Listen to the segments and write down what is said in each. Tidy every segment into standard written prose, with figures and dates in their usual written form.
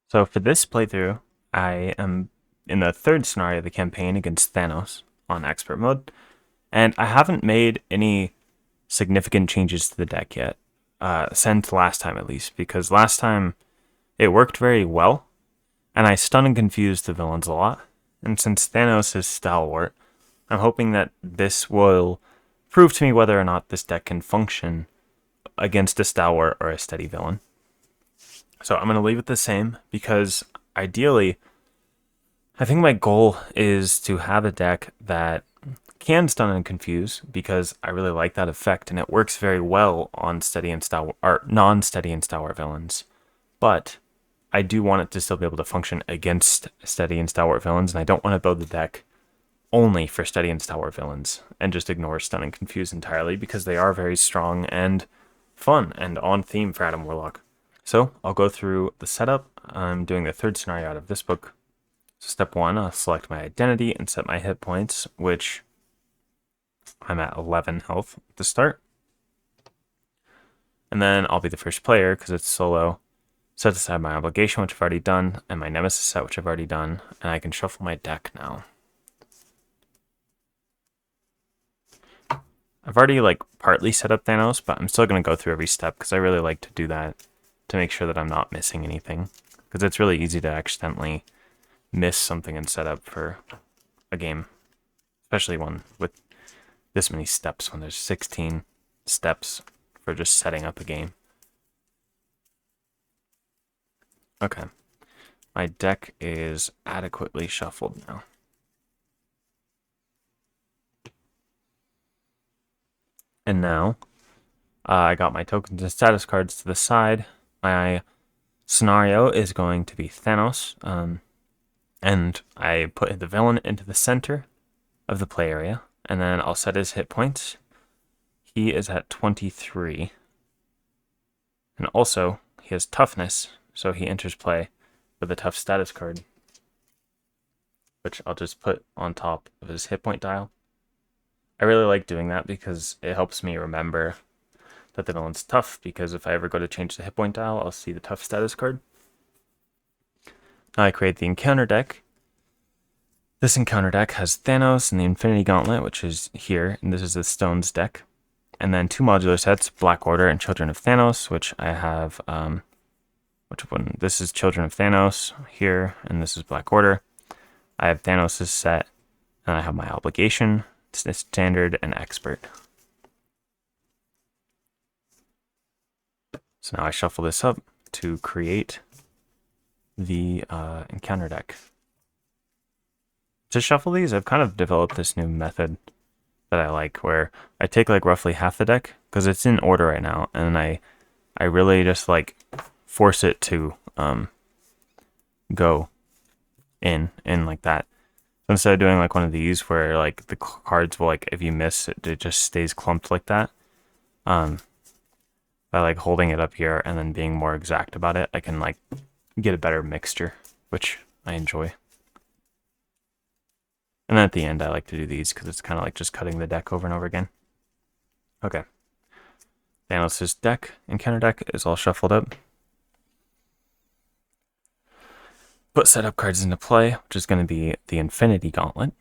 So for this playthrough, I am in the third scenario of the campaign against Thanos on expert mode, and I haven't made any significant changes to the deck yet, since last time at least, because last time it worked very well, and I stun and confuse the villains a lot. And since Thanos is stalwart, I'm hoping that this will prove to me whether or not this deck can function against a stalwart or a steady villain. So I'm going to leave it the same because ideally, I think my goal is to have a deck that can stun and confuse because I really like that effect and it works very well on steady and stalwart or non-steady and stalwart villains. But I do want it to still be able to function against steady and stalwart villains, and I don't want to build the deck only for steady and stalwart villains and just ignore stun and confuse entirely because they are very strong and fun and on theme for Adam Warlock. So I'll go through the setup. I'm doing the third scenario out of this book. So step one, I'll select my identity and set my hit points, which I'm at 11 health to start. And then I'll be the first player because it's solo. Set aside my obligation, which I've already done, and my nemesis set, which I've already done, and I can shuffle my deck now. I've already partly set up Thanos, but I'm still going to go through every step because I really like to do that to make sure that I'm not missing anything, because it's really easy to accidentally miss something in setup for a game, especially one with this many steps when there's 16 steps for just setting up a game. Okay, my deck is adequately shuffled now. And now I got my tokens and status cards to the side. My scenario is going to be Thanos, and I put the villain into the center of the play area, and then I'll set his hit points. He is at 23, and also he has toughness, so he enters play with a tough status card, which I'll just put on top of his hit point dial. I really like doing that because it helps me remember that the villain's tough, because if I ever go to change the hit point dial, I'll see the tough status card. Now I create the encounter deck. This encounter deck has Thanos and the Infinity Gauntlet, which is here, and this is the Stones deck. And then two modular sets, Black Order and Children of Thanos, which I have, which one? This is Children of Thanos here, and this is Black Order. I have Thanos' set, and I have my obligation, standard, and expert. So now I shuffle this up to create the encounter deck. To shuffle these, I've kind of developed this new method that I like, where I take roughly half the deck, because it's in order right now, and I really just force it to go in like that. So instead of doing one of these where the cards will if you miss it just stays clumped like that, by holding it up here and then being more exact about it, I can get a better mixture, which I enjoy. And then at the end, I like to do these because it's kind of just cutting the deck over and over again. Okay. Thanos' deck, encounter deck, is all shuffled up. Put setup cards into play, which is going to be the Infinity Gauntlet.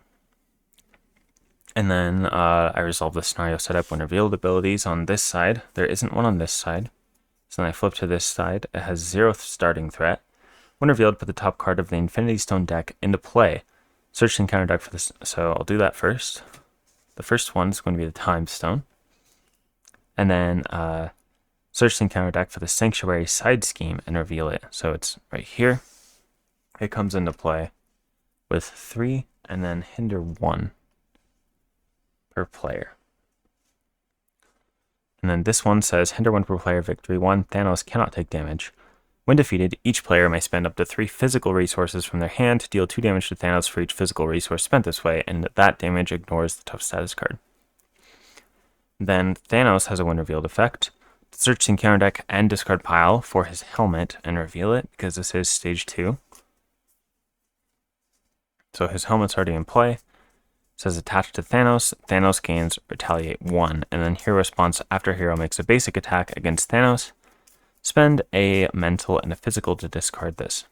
And then I resolve the scenario setup when revealed abilities on this side. There isn't one on this side. So then I flip to this side. It has 0 starting threat. When revealed, put the top card of the Infinity Stone deck into play. Search the encounter deck for this. So I'll do that first. The first one is going to be the Time Stone. And then search the encounter deck for the Sanctuary Side Scheme and reveal it. So it's right here. It comes into play with 3 and then hinder 1 per player. And then this one says hinder 1 per player, victory 1. Thanos cannot take damage. When defeated, each player may spend up to 3 physical resources from their hand to deal 2 damage to Thanos for each physical resource spent this way, and that damage ignores the tough status card. Then Thanos has a when revealed effect. Search the encounter deck and discard pile for his helmet and reveal it, because this is stage 2. So his helmet's already in play. It says attached to Thanos. Thanos gains retaliate 1, and then hero response after hero makes a basic attack against Thanos. Spend a mental and a physical to discard this.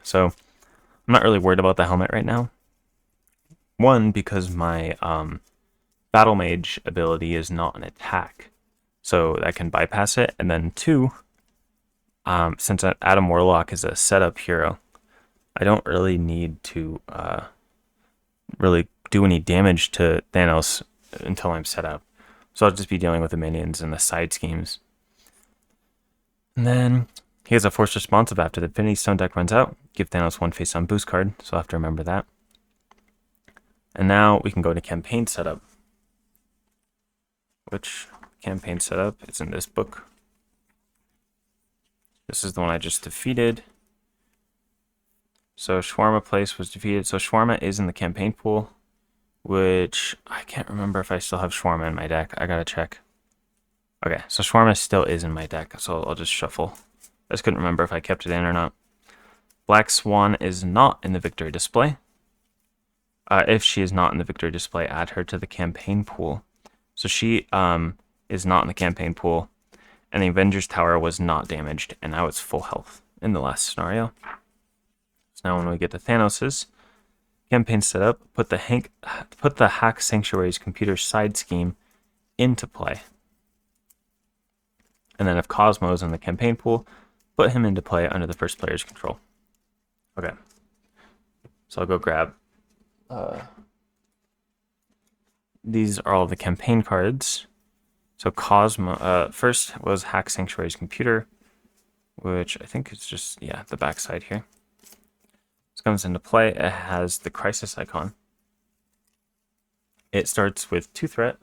So I'm not really worried about the helmet right now. One, because my battle mage ability is not an attack, so that can bypass it. And then two, since Adam Warlock is a setup hero, I don't really need to really do any damage to Thanos until I'm set up. So I'll just be dealing with the minions and the side schemes. And then he has a force responsive after the Infinity Stone deck runs out. Give Thanos one face on boost card, so I'll have to remember that. And now we can go to campaign setup. Which campaign setup is in this book. This is the one I just defeated. So Shawarma Place was defeated. So Shawarma is in the campaign pool, which I can't remember if I still have Shawarma in my deck. I gotta check. Okay, so Shawarma still is in my deck, so I'll just shuffle. I just couldn't remember if I kept it in or not. Black Swan is not in the victory display. If she is not in the victory display, add her to the campaign pool. So she is not in the campaign pool, and the Avengers Tower was not damaged, and now it's full health in the last scenario. So now when we get to Thanos's campaign setup, put the Hack Sanctuary's computer side scheme into play. And then if Cosmo is in the campaign pool, put him into play under the first player's control. Okay. So I'll go grab... these are all the campaign cards. So Cosmo... first was Hack Sanctuary's computer, which I think is just, yeah, the backside here. This comes into play. It has the crisis icon. It starts with 2 threat,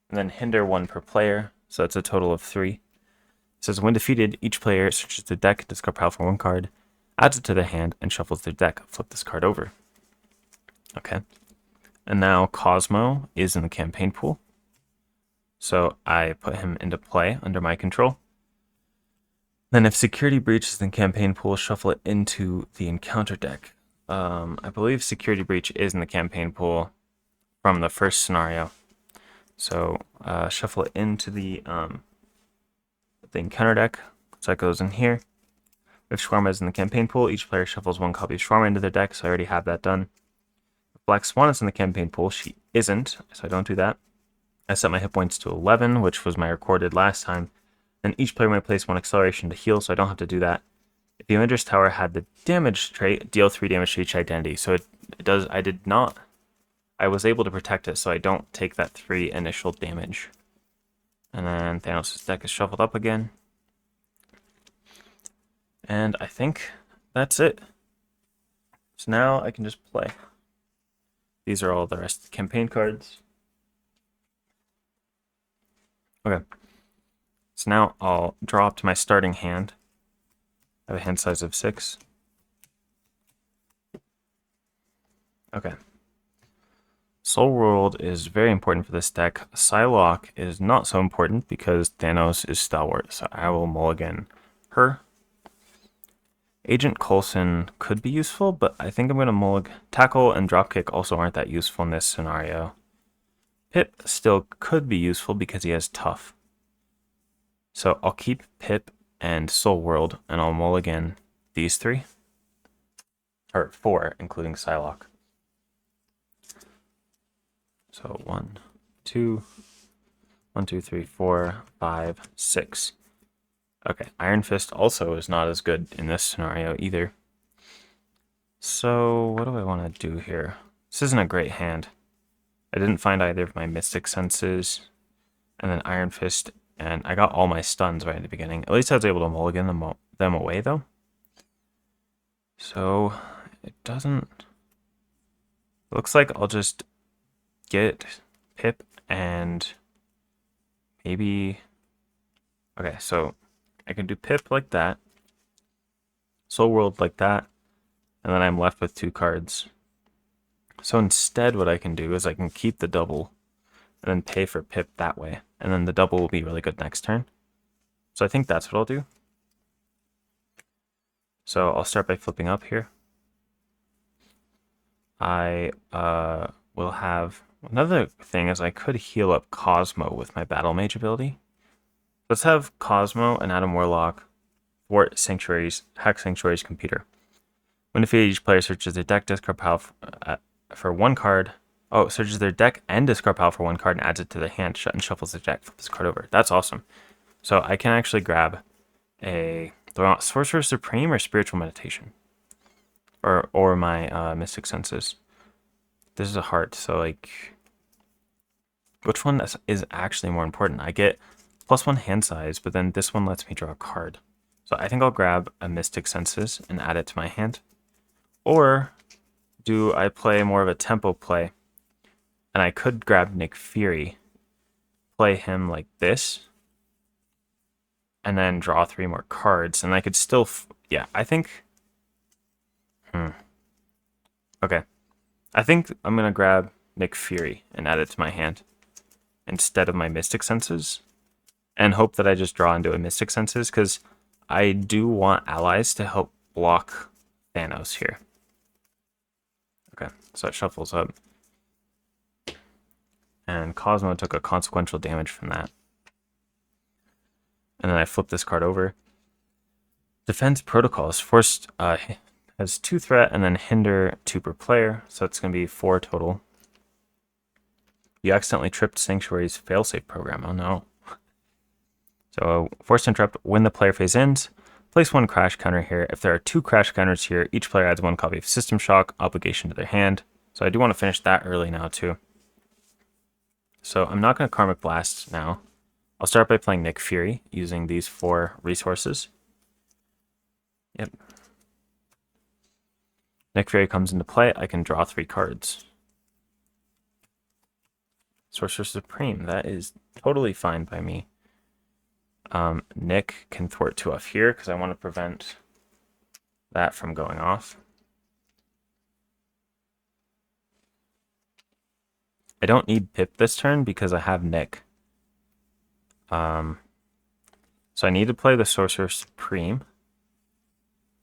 and then hinder 1 per player. So that's a total of 3. It says when defeated, each player searches the deck, discard pile for 1 card, adds it to their hand, and shuffles their deck. Flip this card over. Okay. And now Cosmo is in the campaign pool. So I put him into play under my control. Then if Security Breach is in the campaign pool, shuffle it into the encounter deck. I believe Security Breach is in the campaign pool from the first scenario. So shuffle it into the encounter deck. So that goes in here. If Shawarma is in the campaign pool, each player shuffles 1 copy of Shawarma into their deck, so I already have that done. If Black Swan is in the campaign pool, she isn't, so I don't do that. I set my hit points to 11, which was my recorded last time. Then each player may place 1 acceleration to heal, so I don't have to do that. If the Avengers Tower had the damage trait, deal 3 damage to each identity. So it does. I was able to protect it, so I don't take that 3 initial damage. And then Thanos' deck is shuffled up again. And I think that's it. So now I can just play. These are all the rest of the campaign cards. Okay. So now I'll draw up to my starting hand. I have a hand size of 6. Okay. Soul World is very important for this deck. Psylocke is not so important because Thanos is stalwart, so I will mulligan her. Agent Coulson could be useful, but I think I'm going to mulligan. Tackle and Dropkick also aren't that useful in this scenario. Pip still could be useful because he has Tough. So I'll keep Pip and Soul World, and I'll mulligan these 3. Or 4, including Psylocke. So 1, 2, 3, 4, 5, 6. Okay, Iron Fist also is not as good in this scenario either. So what do I want to do here? This isn't a great hand. I didn't find either of my Mystic Senses, and then Iron Fist, and I got all my stuns right at the beginning. At least I was able to mulligan them away, though. So it doesn't... Looks like I'll just get Pip and maybe... Okay, so I can do Pip like that, Soul World like that, and then I'm left with 2 cards. So instead what I can do is I can keep the double and then pay for Pip that way, and then the double will be really good next turn. So I think that's what I'll do. So I'll start by flipping up here. I will have... Another thing is I could heal up Cosmo with my Battle Mage ability. Let's have Cosmo and Adam Warlock thwart Sanctuary's hack Sanctuary's computer. When defeated, each player searches their deck, discard pile for one card. Oh, searches their deck and discard pile for one card and adds it to their hand. Shut and shuffles the deck. Flip this card over. That's awesome. So I can actually grab a Sorcerer Supreme or Spiritual Meditation, or my Mystic Senses. This is a heart. So like, which one is actually more important? I get +1 hand size, but then this one lets me draw a card. So I think I'll grab a Mystic Senses and add it to my hand. Or do I play more of a tempo play? And I could grab Nick Fury, play him like this, and then draw 3 more cards. And I could still, yeah, I think, okay. I think I'm going to grab Nick Fury and add it to my hand instead of my Mystic Senses. And hope that I just draw into a Mystic Senses, because I do want allies to help block Thanos here. Okay, so it shuffles up. And Cosmo took a consequential damage from that. And then I flip this card over. Defense Protocols forced has 2 threat and then hinder 2 per player, so it's going to be 4 total. You accidentally tripped Sanctuary's failsafe program. Oh no. So forced interrupt when the player phase ends. Place 1 crash counter here. If there are 2 crash counters here, each player adds 1 copy of System Shock obligation to their hand. So I do want to finish that early now too. So I'm not going to Karmic Blast now. I'll start by playing Nick Fury using these 4 resources. Yep. Nick Fury comes into play. I can draw 3 cards. Sorcerer Supreme. That is totally fine by me. Nick can thwart 2 off here because I want to prevent that from going off. I don't need Pip this turn because I have Nick. So I need to play the Sorcerer Supreme.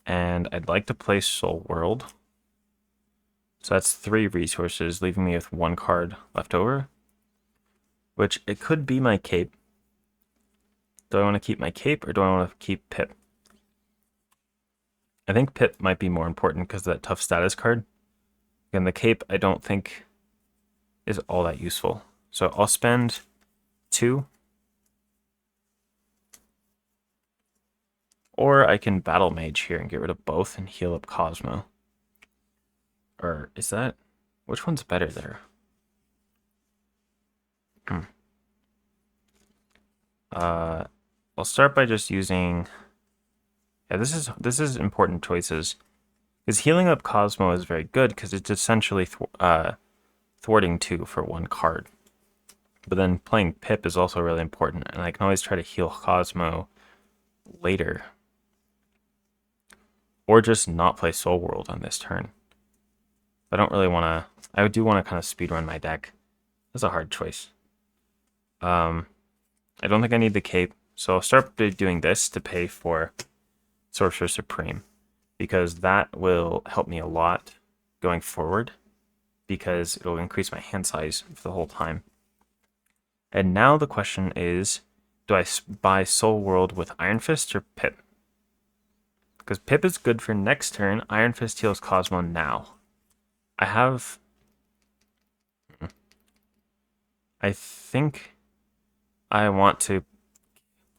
And I'd like to play Soul World. So that's 3 resources, leaving me with 1 card left over. Which, it could be my Cape. Do I want to keep my Cape or do I want to keep Pip? I think Pip might be more important because of that tough status card. Again, the Cape I don't think is all that useful. So I'll spend 2. Or I can Battle Mage here and get rid of both and heal up Cosmo. Or is that... which one's better there? I'll start by just using... yeah, this is important choices. Because healing up Cosmo is very good because it's essentially thwarting 2 for 1 card. But then playing Pip is also really important, and I can always try to heal Cosmo later. Or just not play Soul World on this turn. I don't really want to... I do want to kind of speedrun my deck. That's a hard choice. I don't think I need the Cape, so I'll start doing this to pay for Sorcerer Supreme, because that will help me a lot going forward, because it'll increase my hand size for the whole time. And now the question is, do I buy Soul World with Iron Fist or Pip? Because Pip is good for next turn, Iron Fist heals Cosmo now. I think I want to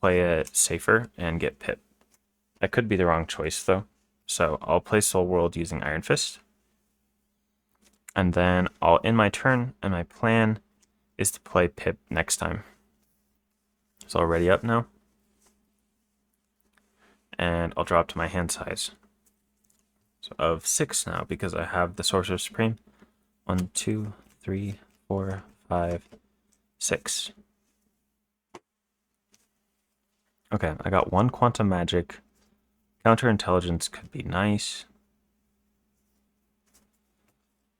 play it safer and get Pip. That could be the wrong choice though. So I'll play Soul World using Iron Fist. And then I'll end my turn, and my plan is to play Pip next time. So I'll ready up now. And I'll drop to my hand size. So of 6 now, because I have the Sorcerer Supreme. 1, 2, 3, 4, 5, 6. Okay, I got 1 Quantum Magic. Counterintelligence could be nice.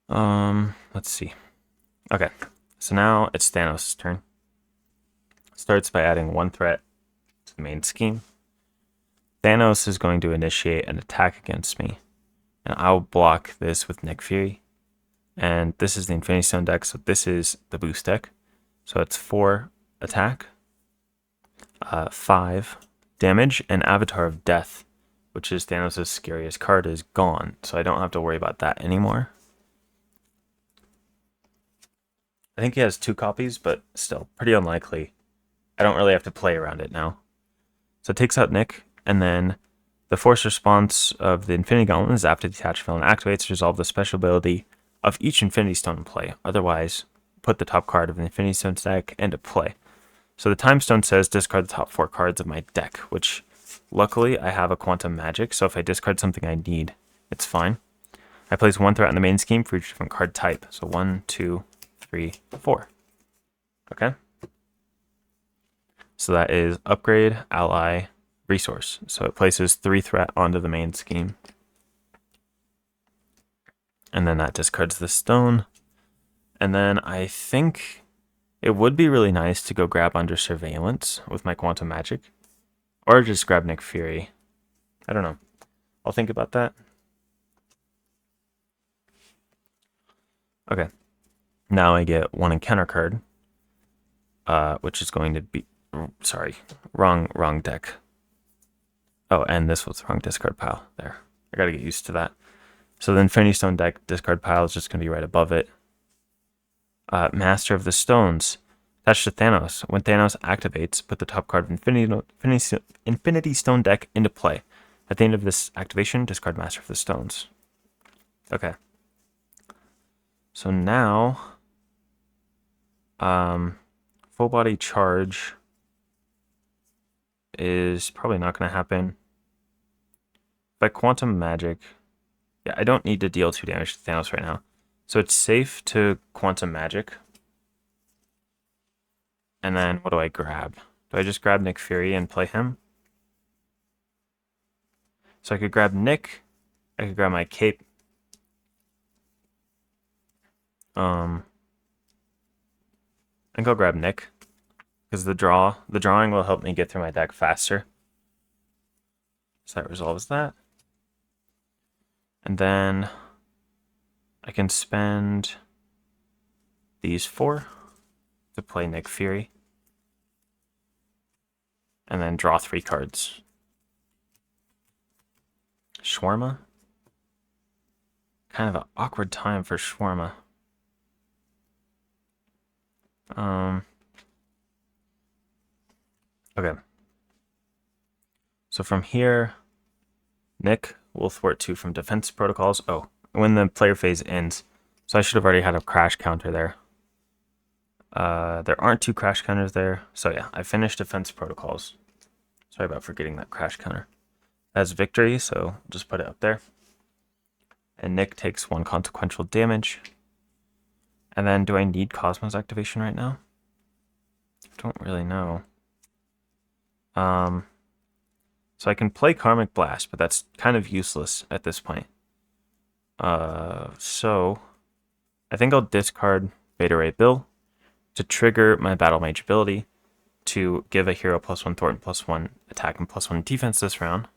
Let's see. Okay, so now it's Thanos' turn. Starts by adding 1 threat to the main scheme. Thanos is going to initiate an attack against me, and I'll block this with Nick Fury. And this is the Infinity Stone deck, so this is the boost deck. So it's 4 attack, 5 damage, and Avatar of Death, which is Thanos' scariest card, is gone, so I don't have to worry about that anymore. I think he has 2 copies, but still, pretty unlikely. I don't really have to play around it now. So it takes out Nick, and then the force response of the Infinity Gauntlet is after the detached villain activates, resolve the special ability of each Infinity Stone in play. Otherwise, put the top card of the Infinity Stone deck into play. So the Time Stone says discard the top 4 cards of my deck, which luckily I have a Quantum Magic, so if I discard something I need, it's fine. I place 1 threat in the main scheme for each different card type. So 1, 2, 3, 4. Okay. So that is upgrade, ally, resource. So it places 3 threat onto the main scheme. And then that discards the stone. And then I think it would be really nice to go grab Under Surveillance with my Quantum Magic. Or just grab Nick Fury. I don't know. I'll think about that. Okay. Now I get 1 encounter card. Which is going to be... Sorry. Wrong deck. Oh, and this was the wrong discard pile. There. I gotta get used to that. So the Infinity Stone deck discard pile is just going to be right above it. Master of the Stones. Attached to Thanos. When Thanos activates, put the top card of Infinity Stone deck into play. At the end of this activation, discard Master of the Stones. Okay. So now, full body charge is probably not going to happen. By Quantum Magic, yeah, I don't need to deal 2 damage to Thanos right now. So it's safe to Quantum Magic. And then what do I grab? Do I just grab Nick Fury and play him? So I could grab Nick. I could grab my cape. I think I'll grab Nick. Because the drawing will help me get through my deck faster. So that resolves that. And then I can spend these 4 to play Nick Fury. And then draw 3 cards. Shawarma? Kind of an awkward time for Shawarma. Okay. So from here, Nick will thwart 2 from defense protocols. Oh, when the player phase ends. So I should have already had a crash counter there. There aren't 2 crash counters there. So yeah, I finished defense protocols. Sorry about forgetting that crash counter. That's victory, so just put it up there. And Nick takes 1 consequential damage. And then do I need Cosmos activation right now? I don't really know. So I can play Karmic Blast, but that's kind of useless at this point. So I think I'll discard Beta Ray Bill to trigger my Battle Mage ability to give a hero +1 thwart and +1 attack and +1 defense this round.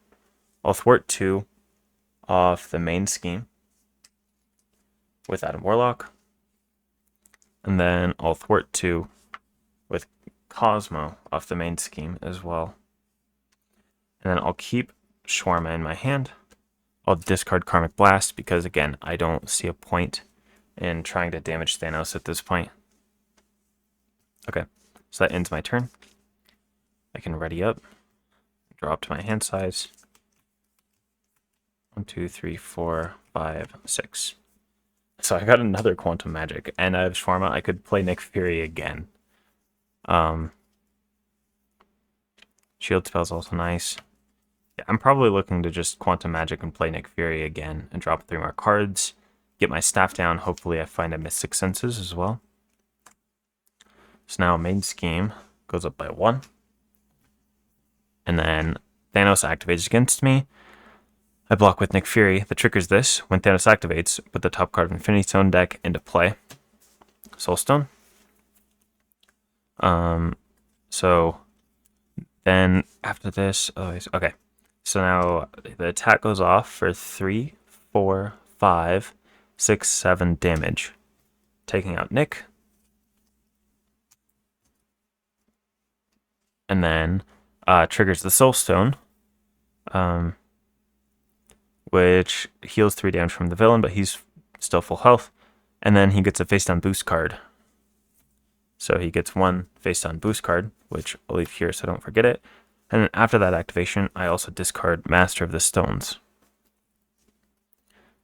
I'll thwart 2 off the main scheme with Adam Warlock. And then I'll thwart 2 with Cosmo off the main scheme as well. And then I'll keep Shawarma in my hand. I'll discard Karmic Blast because, again, I don't see a point in trying to damage Thanos at this point. Okay, so that ends my turn. I can ready up, draw up to my hand size. 1, 2, 3, 4, 5, 6. So I got another Quantum Magic, and I have Shawarma. I could play Nick Fury again. Shield spell's also nice. Yeah, I'm probably looking to just Quantum Magic and play Nick Fury again and drop 3 more cards. Get my staff down. Hopefully I find a Mystic Senses as well. So now main scheme goes up by 1. And then Thanos activates against me. I block with Nick Fury. The trick is this. When Thanos activates, put the top card of Infinity Stone deck into play. Soulstone. So then after this, okay. So now the attack goes off for 3, 4, 5, 6, 7 damage. Taking out Nick. And then triggers the Soul Stone, which heals 3 damage from the villain, but he's still full health. And then he gets a face-down boost card. So he gets 1 face-down boost card, which I'll leave here so I don't forget it. And then after that activation, I also discard Master of the Stones.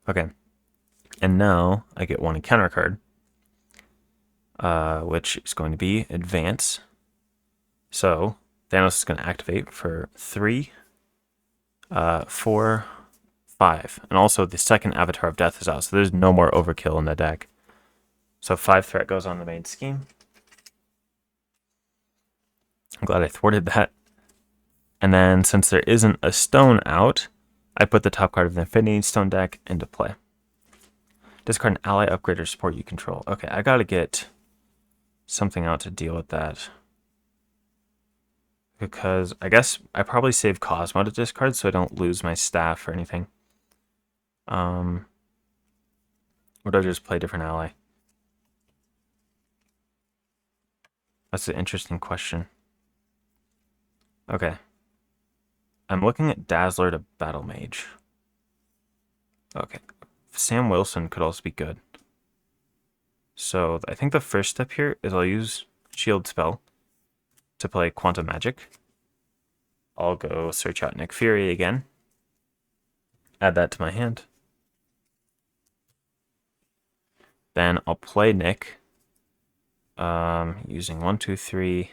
Okay. And now I get 1 encounter card, which is going to be Advance. So Thanos is going to activate for 3, 4, 5. And also the second Avatar of Death is out, so there's no more overkill in the deck. So 5 threat goes on the main scheme. I'm glad I thwarted that. And then since there isn't a stone out, I put the top card of the Infinity Stone deck into play. Discard an ally, upgrade, or support you control. Okay, I gotta get something out to deal with that. Because I guess I probably save Cosmo to discard so I don't lose my staff or anything. Or do I just play a different ally? That's an interesting question. Okay. I'm looking at Dazzler to Battle Mage. Okay. Sam Wilson could also be good. So I think the first step here is I'll use Shield Spell to play Quantum Magic. I'll go search out Nick Fury again. Add that to my hand. Then I'll play Nick. Using 1, 2, 3.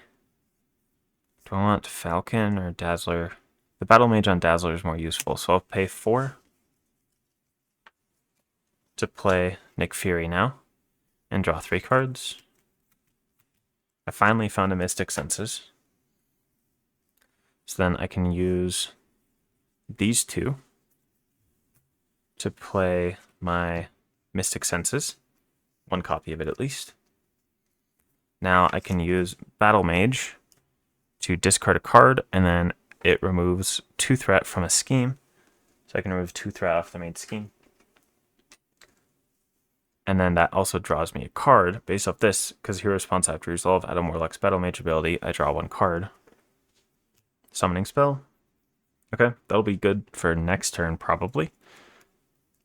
Do I want Falcon or Dazzler? The Battle Mage on Dazzler is more useful, so I'll pay 4 to play Nick Fury now and draw 3 cards. I finally found a Mystic Senses. So then I can use these 2 to play my Mystic Senses. 1 copy of it at least. Now I can use Battle Mage to discard a card, and then it removes 2 threat from a scheme. So I can remove 2 threat off the main scheme. And then that also draws me a card based off this, because Hero Response after resolve Adam Warlock's Battle Mage ability, I draw 1 card. Summoning Spell. Okay, that'll be good for next turn probably.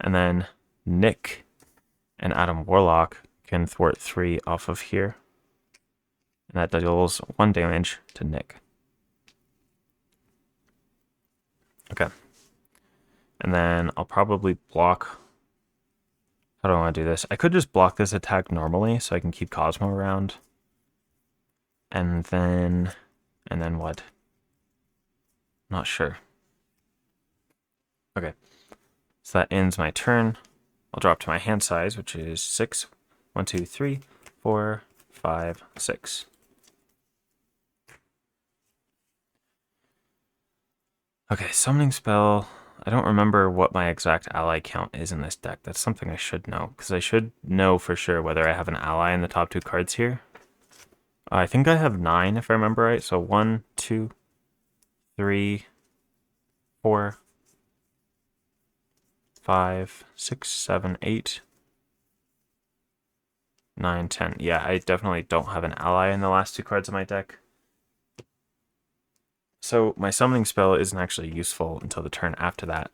And then Nick and Adam Warlock can thwart 3 off of here. And that deals 1 damage to Nick. Okay. And then I'll probably block. How do I want to do this? I could just block this attack normally so I can keep Cosmo around. And then what? Not sure. Okay. So that ends my turn. I'll drop to my hand size, which is 6. 1, 2, 3, 4, 5, 6. Okay, Summoning Spell. I don't remember what my exact ally count is in this deck. That's something I should know, because I should know for sure whether I have an ally in the top 2 cards here. I think I have 9 if I remember right. So 1, 2, 3, 4, 5, 6, 7, 8, 9, 10. Yeah, I definitely don't have an ally in the last 2 cards of my deck. So my Summoning Spell isn't actually useful until the turn after that.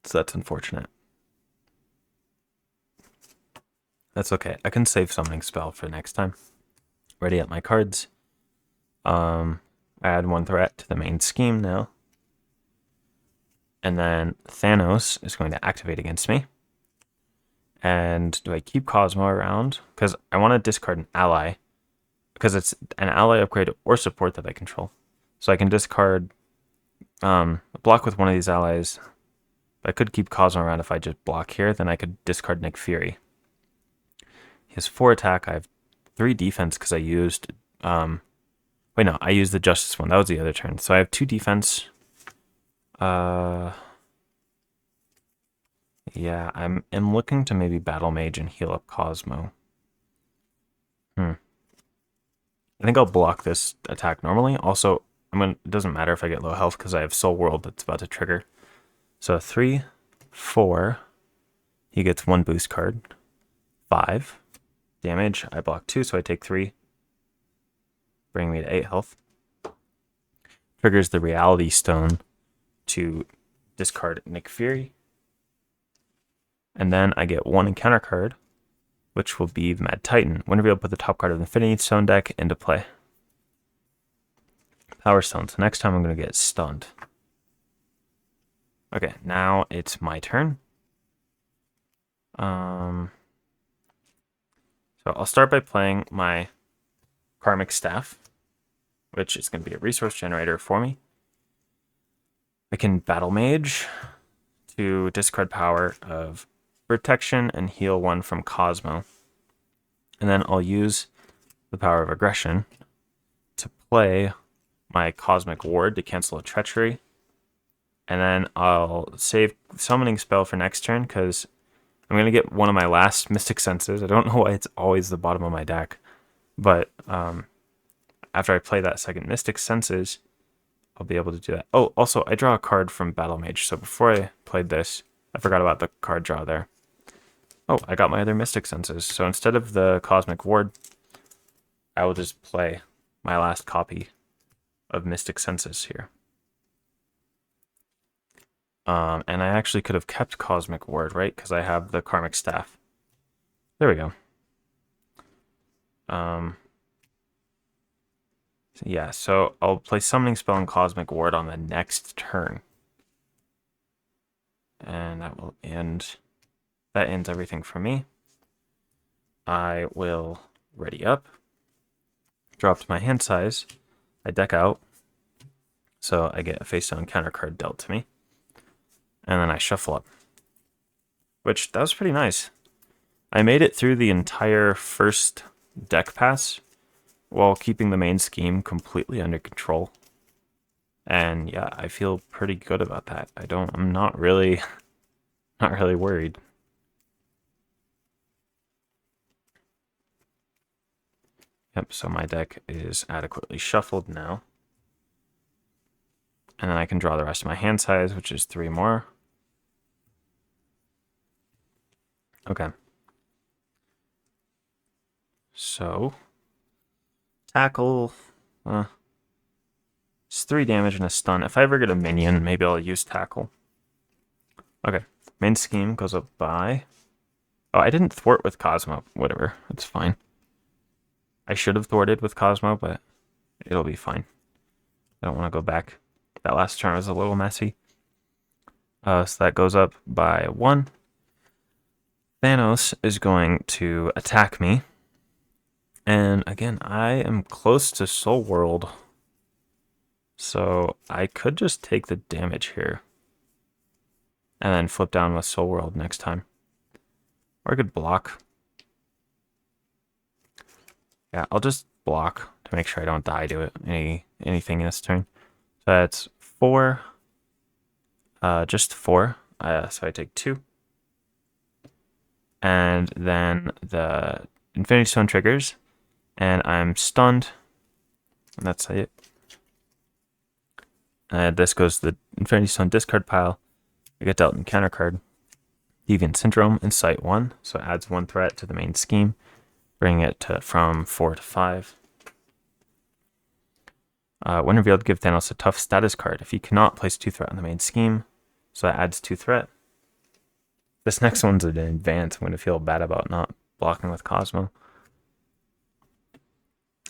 So that's unfortunate. That's okay. I can save Summoning Spell for next time. Ready up my cards. Add 1 threat to the main scheme now. And then Thanos is going to activate against me. And do I keep Cosmo around? Because I want to discard an ally. Because it's an ally upgrade or support that I control. So I can discard block with one of these allies. I could keep Cosmo around if I just block here. Then I could discard Nick Fury. He has 4 attack. I have 3 defense because I used... wait, no. I used the Justice one. That was the other turn. So I have 2 defense. Yeah, I'm looking to maybe Battle Mage and heal up Cosmo. I think I'll block this attack normally. Also, it doesn't matter if I get low health because I have Soul World that's about to trigger. So 3, 4. He gets 1 boost card. 5 damage. I block 2, so I take 3. Bring me to 8 health. triggers the Reality Stone to discard Nick Fury. And then I get one encounter card, which will be the Mad Titan. Whenever you put the top card of the Infinity Stone deck into play. Power Stone. So next time I'm going to get stunned. Okay, now it's my turn. So I'll start by playing my Karmic Staff, which is going to be a resource generator for me. I can Battle Mage to discard power of Protection and heal one from Cosmo. And then I'll use the power of Aggression to play my Cosmic Ward to cancel a Treachery. And then I'll save Summoning Spell for next turn because I'm going to get one of my last Mystic Senses. I don't know why it's always the bottom of my deck. But after I play that second Mystic Senses, I'll be able to do that. Oh, also, I draw a card from Battle Mage. So before I played this, I forgot about the card draw there. Oh, I got my other Mystic Senses. So instead of the Cosmic Ward, I will just play my last copy of Mystic Senses here. And I actually could have kept Cosmic Ward, right? Because I have the Karmic Staff. There we go. Yeah, so I'll play Summoning Spell and Cosmic Ward on the next turn. And that will end. That ends everything for me. I will ready up. Drop to my hand size. I deck out. So I get a face down counter card dealt to me. And then I shuffle up. Which, that was pretty nice. I made it through the entire first deck pass while keeping the main scheme completely under control. And yeah, I feel pretty good about that. I'm not really worried. Yep, so my deck is adequately shuffled now. And then I can draw the rest of my hand size, which is 3 more. Okay. So, tackle. It's 3 damage and a stun. If I ever get a minion, maybe I'll use tackle. Okay. Main scheme goes up by... Oh, I didn't thwart with Cosmo. Whatever. It's fine. I should have thwarted with Cosmo, but it'll be fine. I don't want to go back. That last turn was a little messy. So that goes up by 1. Thanos is going to attack me. And again, I am close to Soul World. So I could just take the damage here. And then flip down with Soul World next time. Or I could block. Yeah, I'll just block to make sure I don't die to it. Anything in this turn. So that's 4. Just 4. So I take 2. And then the Infinity Stone triggers. And I'm stunned. And that's it. This goes to the Infinity Stone discard pile. I get dealt an encounter card. Deviant Syndrome in Sight 1. So it adds 1 threat to the main scheme. Bringing it from 4 to 5. When revealed, give Thanos a tough status card. If he cannot, place 2 threat on the main scheme. So that adds 2 threat. This next one's an advance. I'm going to feel bad about not blocking with Cosmo.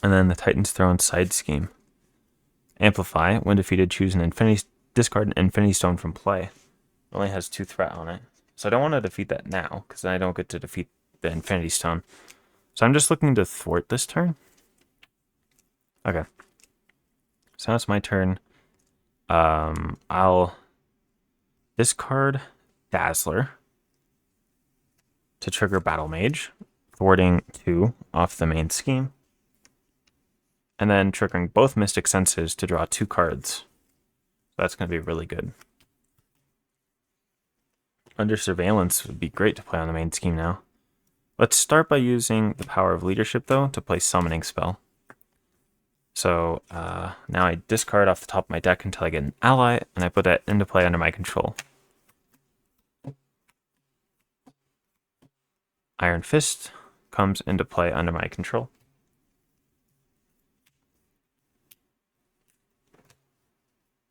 And then the Titan's Throne side scheme. Amplify. When defeated, choose discard an Infinity Stone from play. It only has 2 threat on it. So I don't want to defeat that now, because then I don't get to defeat the Infinity Stone. So I'm just looking to thwart this turn. Okay. So now it's my turn. I'll discard Dazzler to trigger Battle Mage, thwarting 2 off the main scheme. And then triggering both Mystic Senses to draw 2 cards. So that's going to be really good. Under Surveillance would be great to play on the main scheme now. Let's start by using the power of Leadership, though, to play Summoning Spell. So now I discard off the top of my deck until I get an ally, and I put that into play under my control. Iron Fist comes into play under my control.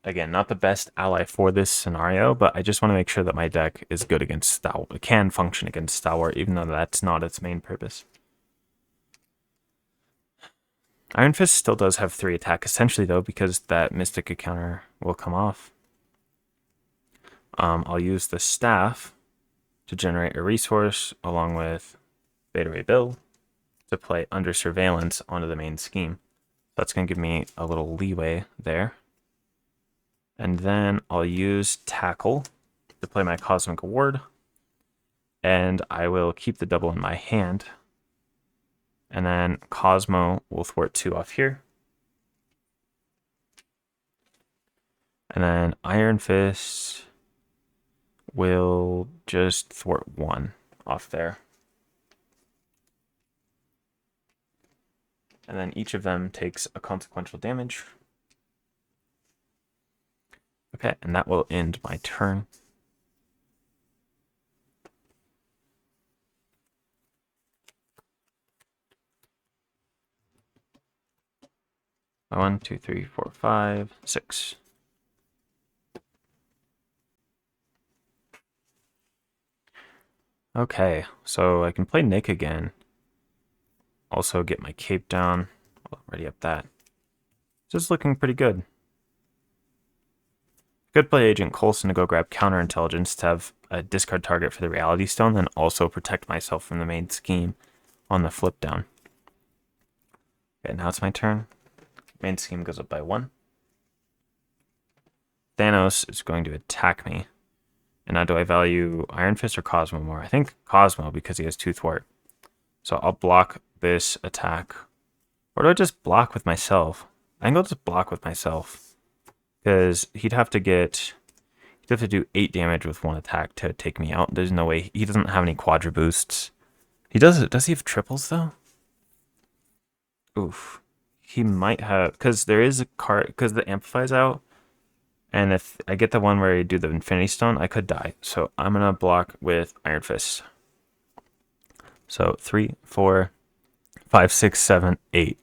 again, not the best ally for this scenario, but I just want to make sure that my deck is good against Stalwart. It can function against Stalwart, even though that's not its main purpose. Iron Fist still does have 3 attack, essentially, though, because that Mystic counter will come off. I'll use the Staff to generate a resource, along with Beta Ray Bill, to play Under Surveillance onto the main scheme. That's going to give me a little leeway there. And then I'll use Tackle to play my Cosmic Ward. And I will keep the double in my hand. And then Cosmo will thwart 2 off here. And then Iron Fist will just thwart 1 off there. And then each of them takes a consequential damage. Okay, and that will end my turn. One, two, three, four, five, 6. Okay, so I can play Nick again. Also get my cape down. Already up that. This is looking pretty good. Could play Agent Coulson to go grab counterintelligence to have a discard target for the Reality Stone, then also protect myself from the main scheme on the flip down. Okay, now it's my turn. Main scheme goes up by 1. Thanos is going to attack me. And now do I value Iron Fist or Cosmo more? I think Cosmo because he has 2 thwart. So I'll block this attack. Or do I just block with myself? I think I'll just block with myself. Because he'd have to do 8 damage with 1 attack to take me out. There's no way. He doesn't have any quadra boosts. He does he have triples though? Oof. He might have, because there is a card, because the Amplify's out. And if I get the one where I do the Infinity Stone, I could die. So I'm going to block with Iron Fist. So 3, 4, 5, 6, 7, 8.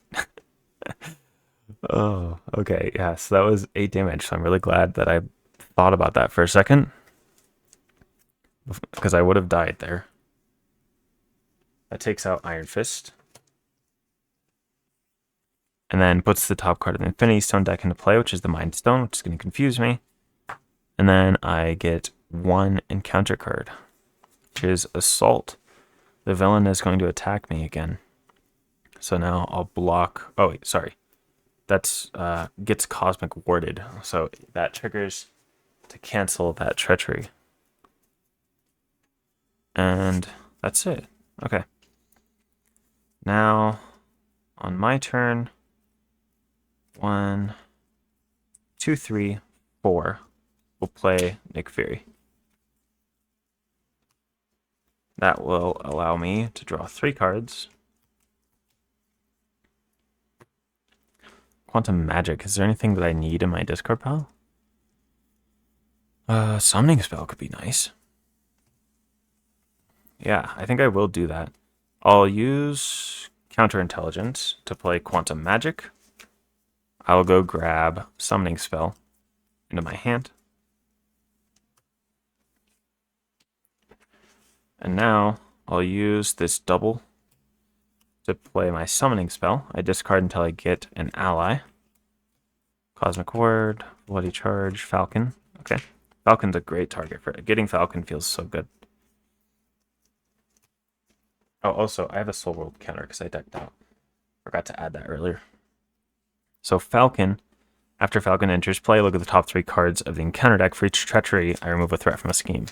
Oh, okay. Yeah, so that was 8 damage. So I'm really glad that I thought about that for a second. Because I would have died there. That takes out Iron Fist. And then puts the top card of the Infinity Stone deck into play, which is the Mind Stone, which is going to confuse me. And then I get 1 encounter card, which is Assault. The villain is going to attack me again. So now I'll block. Oh, wait, sorry. That's gets Cosmic Warded. So that triggers to cancel that treachery. And that's it. Okay. Now, on my turn, 1, 2, 3, 4. We'll play Nick Fury. That will allow me to draw 3 cards. Quantum Magic. Is there anything that I need in my discard pile? Summoning Spell could be nice. Yeah, I think I will do that. I'll use Counterintelligence to play Quantum Magic. I'll go grab Summoning Spell into my hand. And now I'll use this double to play my Summoning Spell. I discard until I get an ally. Cosmic Ward, Bloody Charge, Falcon. Okay. Falcon's a great target for it. Getting Falcon feels so good. Oh, also, I have a Soul World counter because I decked out. Forgot to add that earlier. So Falcon, after Falcon enters play, look at the top 3 cards of the encounter deck. For each treachery, I remove a threat from a scheme.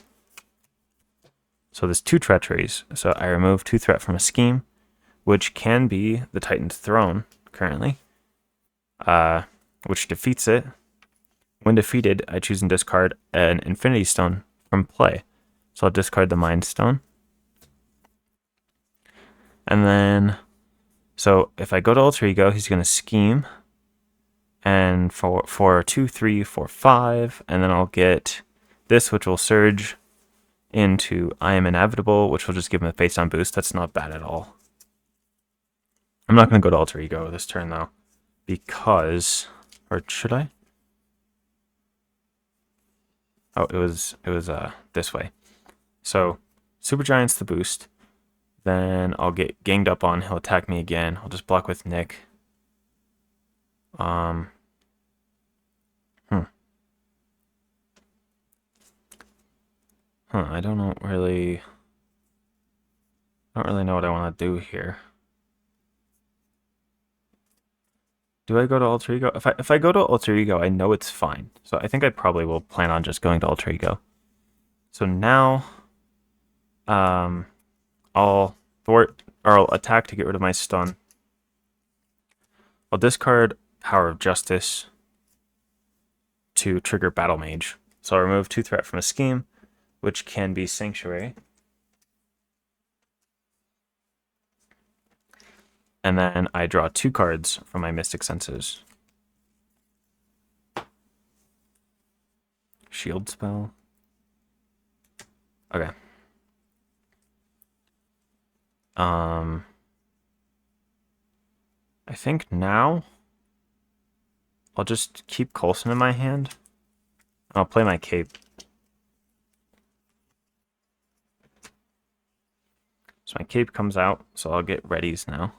So there's 2 treacheries. So I remove 2 threat from a scheme, which can be the Titan's Throne, currently, which defeats it. When defeated, I choose and discard an Infinity Stone from play. So I'll discard the Mind Stone. And then, so if I go to Alter Ego, he's going to scheme. And for 2, 3, 4, 5, and then I'll get this, which will surge into I Am Inevitable, which will just give him a face-down boost. That's not bad at all. I'm not going to go to Alter Ego this turn, though, because, or should I? Oh, it was this way. So Super Giant's the boost. Then I'll get ganged up on. He'll attack me again. I'll just block with Nick. Hmm. Huh. I don't really know what I want to do here. Do I go to Alter Ego? If I go to Alter Ego, I know it's fine. So I think I probably will plan on just going to Alter Ego. So now, I'll thwart or I'll attack to get rid of my stun. I'll discard Power of Justice to trigger Battle Mage. So I'll remove 2 threat from a scheme, which can be Sanctuary. And then I draw 2 cards from my Mystic Senses. Shield spell. Okay. I think now I'll just keep Coulson in my hand. I'll play my cape. So my cape comes out, so I'll get readies now.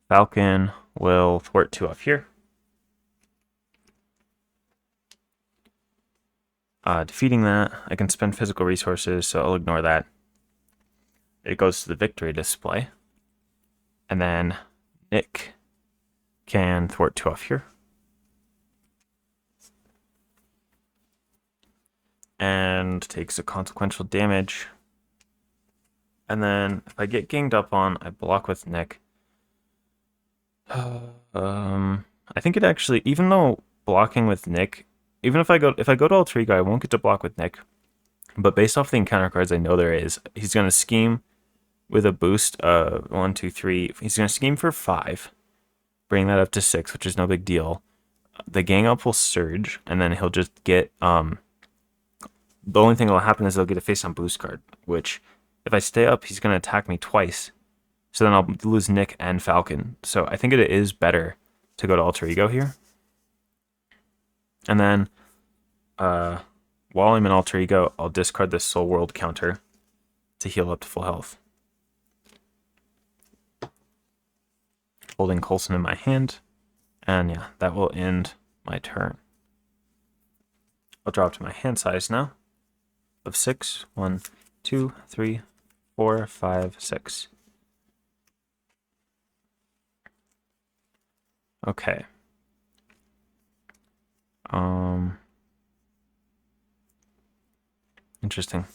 Falcon will thwart 2 off here. Defeating that, I can spend physical resources, so I'll ignore that. It goes to the victory display. And then Nick can thwart 2 off here. And takes a consequential damage. And then if I get ganged up on, I block with Nick. I think it actually, even though blocking with Nick, even if I go to Alter Ego, I won't get to block with Nick. But based off the encounter cards I know there is, he's gonna scheme with a boost 1, 2, 3. He's gonna scheme for 5, bring that up to 6, which is no big deal. The gang up will surge, and then he'll just get the only thing that'll happen is he'll get a face on boost card, which if I stay up, he's gonna attack me twice. So then I'll lose Nick and Falcon. So I think it is better to go to Alter Ego here. And then while I'm in Alter Ego, I'll discard this Soul World counter to heal up to full health. Holding Coulson in my hand. And yeah, that will end my turn. I'll drop to my hand size now of 6. 1, 2, 3, 4, 5, 6. Okay. Interesting.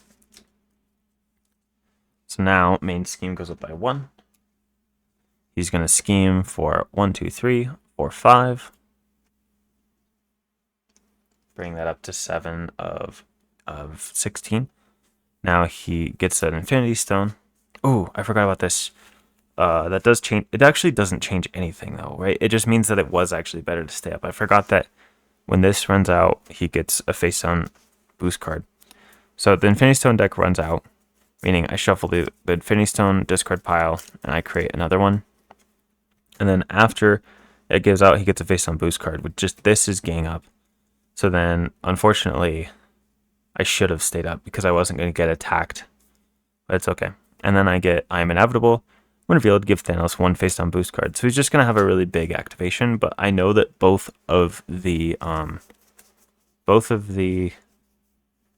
So now main scheme goes up by 1. He's gonna scheme for 1, 2, 3, 4, 5. Bring that up to 7 of 16. Now he gets an Infinity Stone. Oh, I forgot about this. That does change. It actually doesn't change anything though, right? It just means that it was actually better to stay up. I forgot that when this runs out, he gets a face down boost card. So the Infinity Stone deck runs out, meaning I shuffle the Infinity Stone discard pile and I create another one. And then after it gives out, he gets a face down boost card, which just this is gang up. So then, unfortunately, I should have stayed up because I wasn't going to get attacked. But it's okay. And then I am inevitable. When revealed, give Thanos 1 face down boost card. So he's just going to have a really big activation, but I know that both of the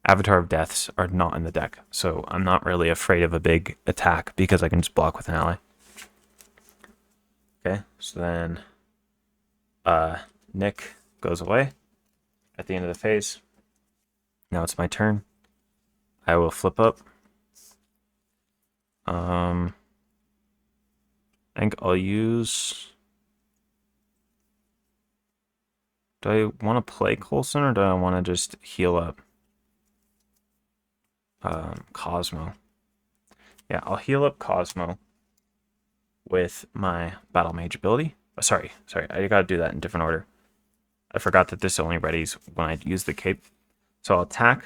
Avatar of Deaths are not in the deck. So I'm not really afraid of a big attack because I can just block with an ally. Okay, so then Nick goes away at the end of the phase. Now it's my turn. I will flip up. I think I'll use... Do I want to play Coulson or do I want to just heal up Cosmo? Yeah, I'll heal up Cosmo with my Battle Mage ability. Oh, sorry, I gotta do that in different order. I forgot that this only readies when I use the cape. So I'll attack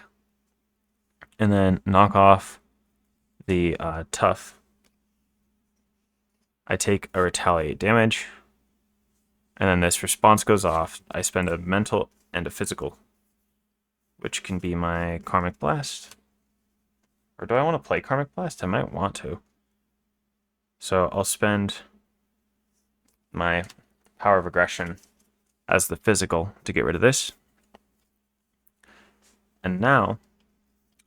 and then knock off the tough. I take a retaliate damage, and then this response goes off. I spend a mental and a physical. which can be my Karmic Blast. Or do I want to play Karmic Blast? I might want to. So I'll spend my Power of Aggression as the physical to get rid of this. And now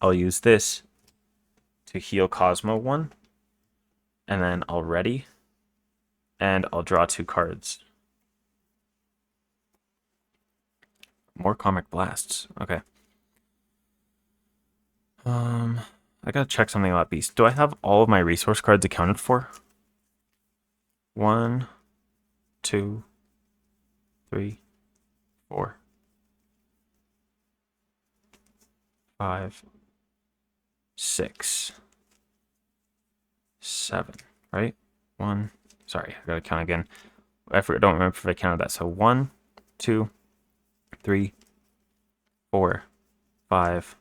I'll use this to heal Cosmo 1. And then I'll ready. And I'll draw 2 cards. More Karmic Blasts. Okay. I gotta check something about Beast. Do I have all of my resource cards accounted for? 1, 2, 3, 4, 5, 6, 7, right? 1, sorry, I gotta count again. I don't remember if I counted that. So 1, 2, 3, 4, 5,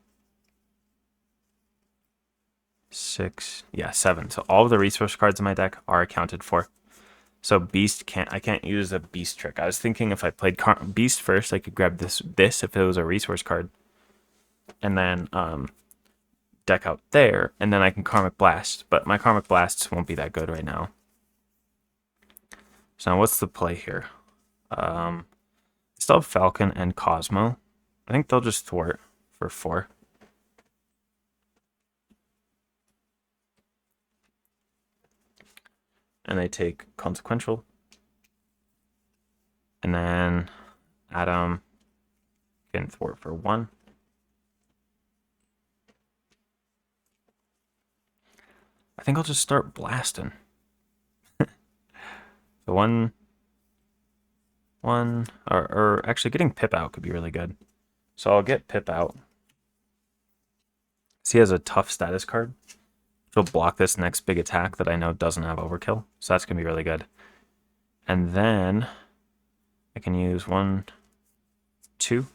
6, yeah, 7. So all of the resource cards in my deck are accounted for. So Beast I can't use a Beast trick. I was thinking if I played Beast first, I could grab this if it was a resource card, and then deck out there, and then I can Karmic Blast. But my Karmic Blasts won't be that good right now. So now what's the play here? Still have Falcon and Cosmo. I think they'll just thwart for 4. And they take Consequential. And then Adam can thwart for 1. I think I'll just start blasting. The one, or actually getting Pip out could be really good. So I'll get Pip out. So he has a tough status card, which will block this next big attack that I know doesn't have overkill. So that's going to be really good. And then I can use 1, 2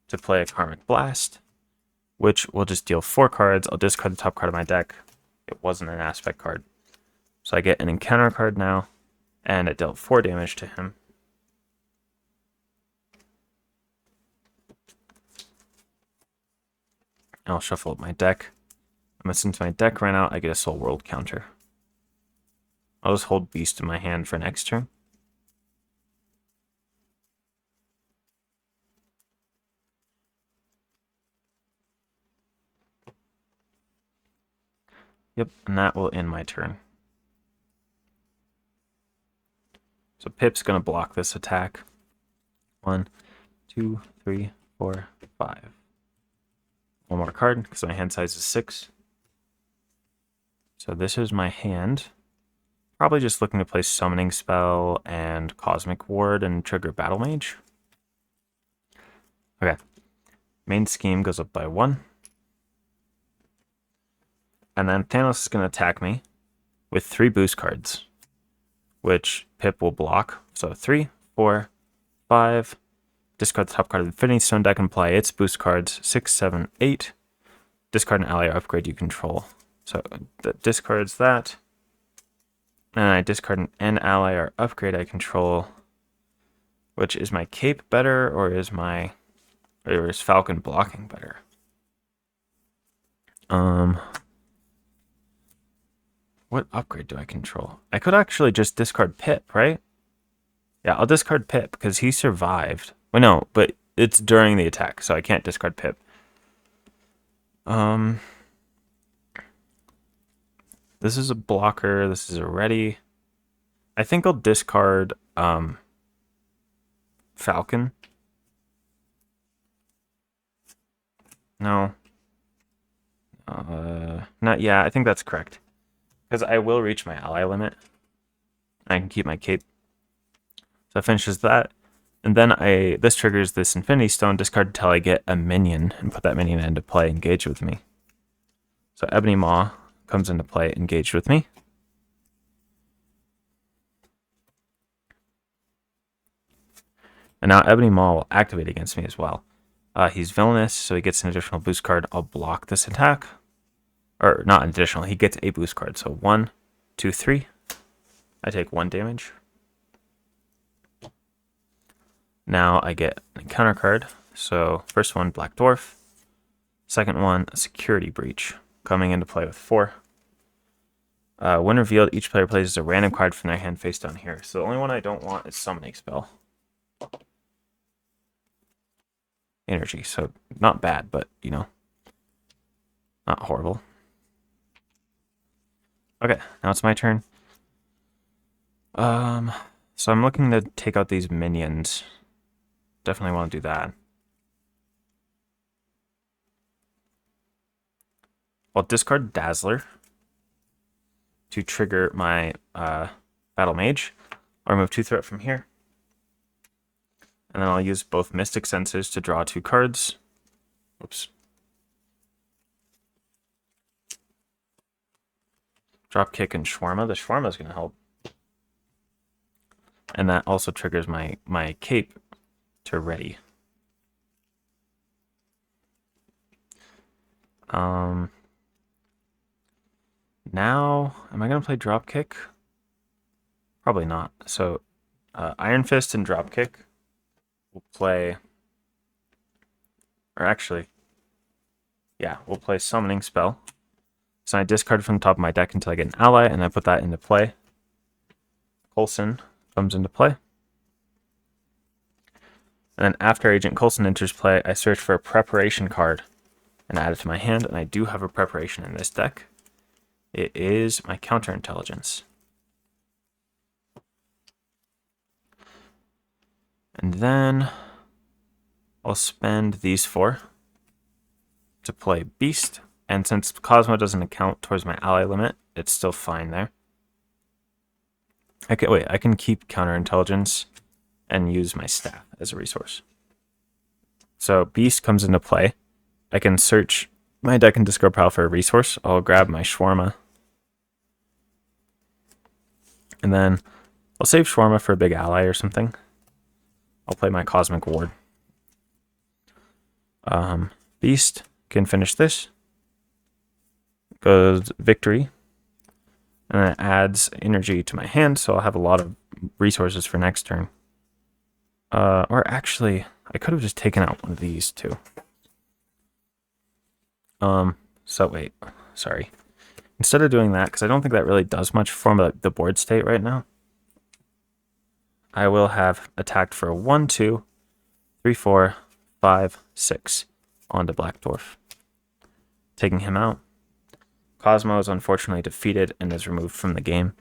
to play a Karmic Blast, which will just deal 4 cards. I'll discard the top card of my deck. It wasn't an aspect card. So I get an encounter card now, and it dealt 4 damage to him. I'll shuffle up my deck. And since my deck ran out, I get a Soul World counter. I'll just hold Beast in my hand for next turn. Yep, and that will end my turn. So Pip's going to block this attack. 1, 2, 3, 4, 5. One more card, because my hand size is 6. So this is my hand. Probably just looking to play Summoning Spell and Cosmic Ward and trigger Battle Mage. Okay. Main scheme goes up by 1. And then Thanos is going to attack me with 3 boost cards, which Pip will block. So 3, 4, 5. Discard the top card of the Infinity Stone deck and play its boost cards. 6, 7, 8. Discard an ally or upgrade you control. So that discards that. And I discard an ally or upgrade I control. Which is my cape better, or is Falcon blocking better? What upgrade do I control? I could actually just discard Pip, right? Yeah, I'll discard Pip because he survived. Well, no, but it's during the attack, so I can't discard Pip. This is a blocker. This is a ready. I think I'll discard Falcon. No. Not yeah, I think that's correct. Because I will reach my ally limit. I can keep my cape. So that finishes that. And then this triggers this Infinity Stone, discard until I get a minion, and put that minion into play, engage with me. So Ebony Maw comes into play, engaged with me. And now Ebony Maw will activate against me as well. He's villainous, so he gets an additional boost card. I'll block this attack. Or not an additional, he gets a boost card. So 1, 2, 3. I take 1 damage. Now I get an encounter card, So first one, Black Dwarf. Second one, a Security Breach, coming into play with 4. When revealed, each player places a random card from their hand face down here. So the only one I don't want is Summoning Spell. Energy, so not bad, but, you know, not horrible. Okay, now it's my turn. So I'm looking to take out these minions. Definitely want to do that. I'll discard Dazzler to trigger my Battle Mage. I'll remove 2 threat from here. And then I'll use both Mystic Senses to draw 2 cards. Oops. Dropkick and Shawarma. The Shawarma is going to help. And that also triggers my cape to ready. Now, am I going to play Dropkick? Probably not. So, Iron Fist and Dropkick will play... Or actually, yeah, we'll play Summoning Spell. So I discard from the top of my deck until I get an ally, and I put that into play. Coulson comes into play. And then after Agent Coulson enters play, I search for a Preparation card and add it to my hand, and I do have a Preparation in this deck. It is my Counterintelligence. And then I'll spend these 4 to play Beast. And since Cosmo doesn't account towards my ally limit, it's still fine there. I can keep Counterintelligence and use my staff as a resource. So Beast comes into play. I can search my deck and discard pile for a resource. I'll grab my Shawarma. And then I'll save Shawarma for a big ally or something. I'll play my Cosmic Ward. Beast can finish this. Goes Victory. And then it adds energy to my hand, so I'll have a lot of resources for next turn. Or actually, I could have just taken out one of these too. So wait, sorry. Instead of doing that, because I don't think that really does much for the board state right now, I will have attacked for 1, 2, 3, 4, 5, 6 onto Black Dwarf. Taking him out. Cosmo is unfortunately defeated and is removed from the game.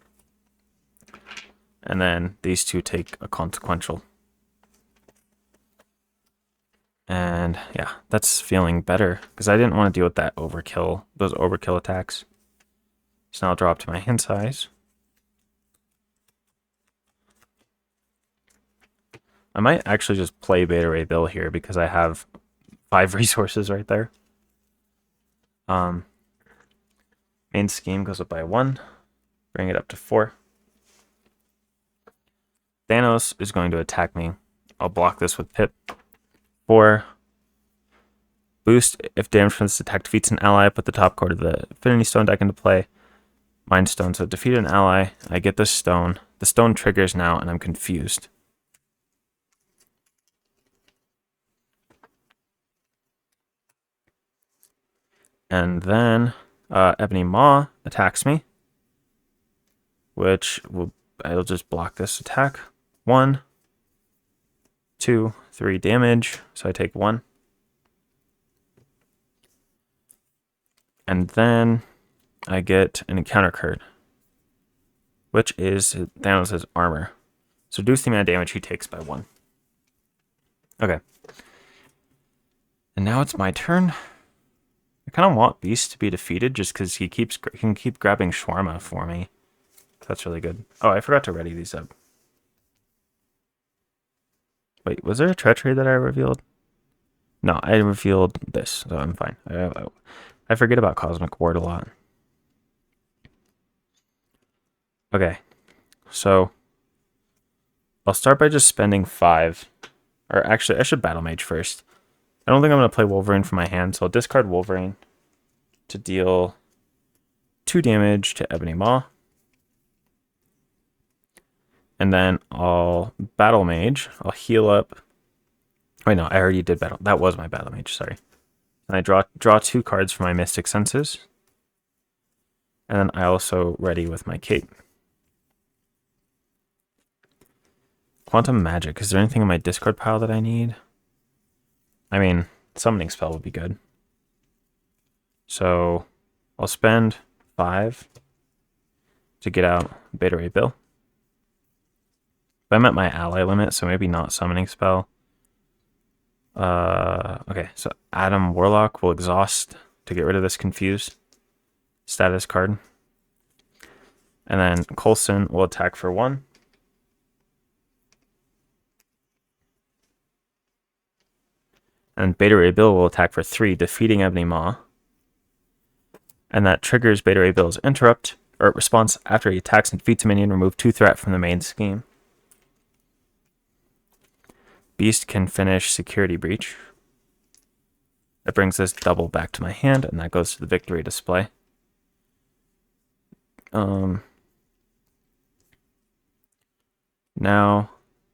And then these 2 take a consequential. And yeah, that's feeling better because I didn't want to deal with that overkill, those overkill attacks. So now I'll drop to my hand size. I might actually just play Beta Ray Bill here because I have 5 resources right there. Main scheme goes up by 1. Bring it up to 4. Thanos is going to attack me. I'll block this with Pip. 4. Boost. If damage from this attack defeats an ally, put the top card of the Infinity Stone deck into play. Mind Stone. So defeat an ally. I get this stone. The stone triggers now, and I'm confused. And then Ebony Maw attacks me, which I'll just block this attack. 1, 2, 3 damage. So I take 1. And then I get an encounter card, which is Thanos' armor. So reduce the amount of damage he takes by 1. Okay. And now it's my turn. I kind of want Beast to be defeated just because he can keep grabbing Shawarma for me. That's really good. Oh, I forgot to ready these up. Wait, was there a treachery that I revealed? No, I revealed this, so I'm fine. I forget about Cosmic Ward a lot. Okay, so I'll start by just spending 5. Or actually, I should Battle Mage first. I don't think I'm going to play Wolverine from my hand, so I'll discard Wolverine to deal 2 damage to Ebony Maw. And then I'll Battle Mage. I'll heal up Wait, no, I already did battle. That was my battle mage, sorry. And I draw 2 cards for my Mystic Senses. And then I also ready with my cape. Quantum Magic. Is there anything in my discard pile that I need? I mean, summoning spell would be good. So I'll spend 5 to get out Beta Ray Bill. But I'm at my ally limit, so maybe not summoning spell. Okay, so Adam Warlock will exhaust to get rid of this confused status card. And then Coulson will attack for 1. And Beta Ray Bill will attack for 3, defeating Ebony Maw. And that triggers Beta Ray Bill's interrupt, or response after he attacks and defeats a minion, remove 2 threat from the main scheme. Beast can finish Security Breach. That brings this double back to my hand, and that goes to the victory display. Now,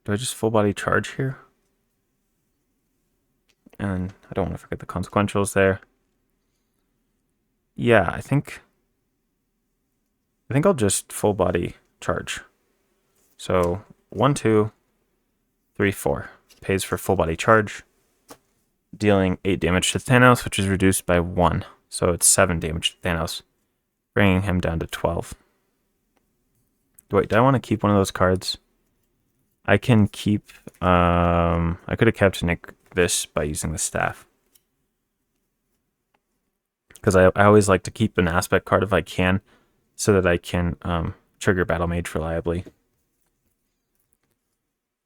do I just full body charge here? And I don't want to forget the consequentials there. Yeah, I think I'll just full body charge. So 1, 2, 3, 4 pays for full body charge, dealing 8 damage to Thanos, which is reduced by 1. So it's 7 damage to Thanos, bringing him down to 12. Wait, do I want to keep one of those cards? I can keep, I could have kept Nick this by using the staff. Because I always like to keep an aspect card if I can, so that I can trigger Battle Mage reliably.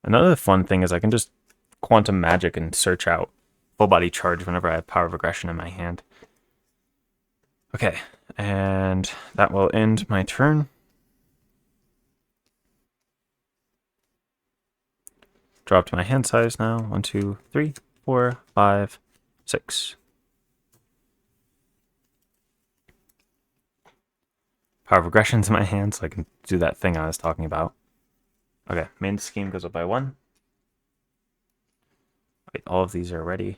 Another fun thing is I can just Quantum Magic and search out full body charge whenever I have Power of Aggression in my hand. Okay, and that will end my turn. Drop to my hand size now. 1, 2, 3, 4, 5, 6. Power of Aggression's in my hand, so I can do that thing I was talking about. Okay, main scheme goes up by 1. Wait, all of these are ready.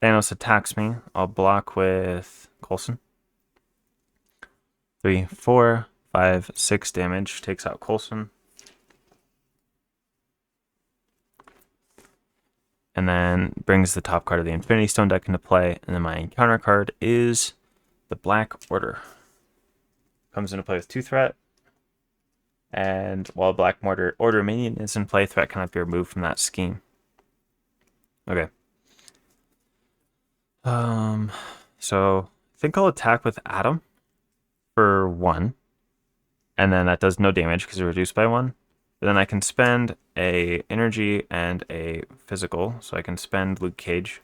Thanos attacks me. I'll block with Coulson. 3, 4, 5, 6 damage. Takes out Coulson. And then brings the top card of the Infinity Stone deck into play. And then my encounter card is the Black Order. Comes into play with 2 threat. And while Black Order minion is in play, threat cannot be removed from that scheme. Okay. So I think I'll attack with Adam for 1. And then that does no damage because it's reduced by 1. But then I can spend a energy and a physical. So I can spend Luke Cage.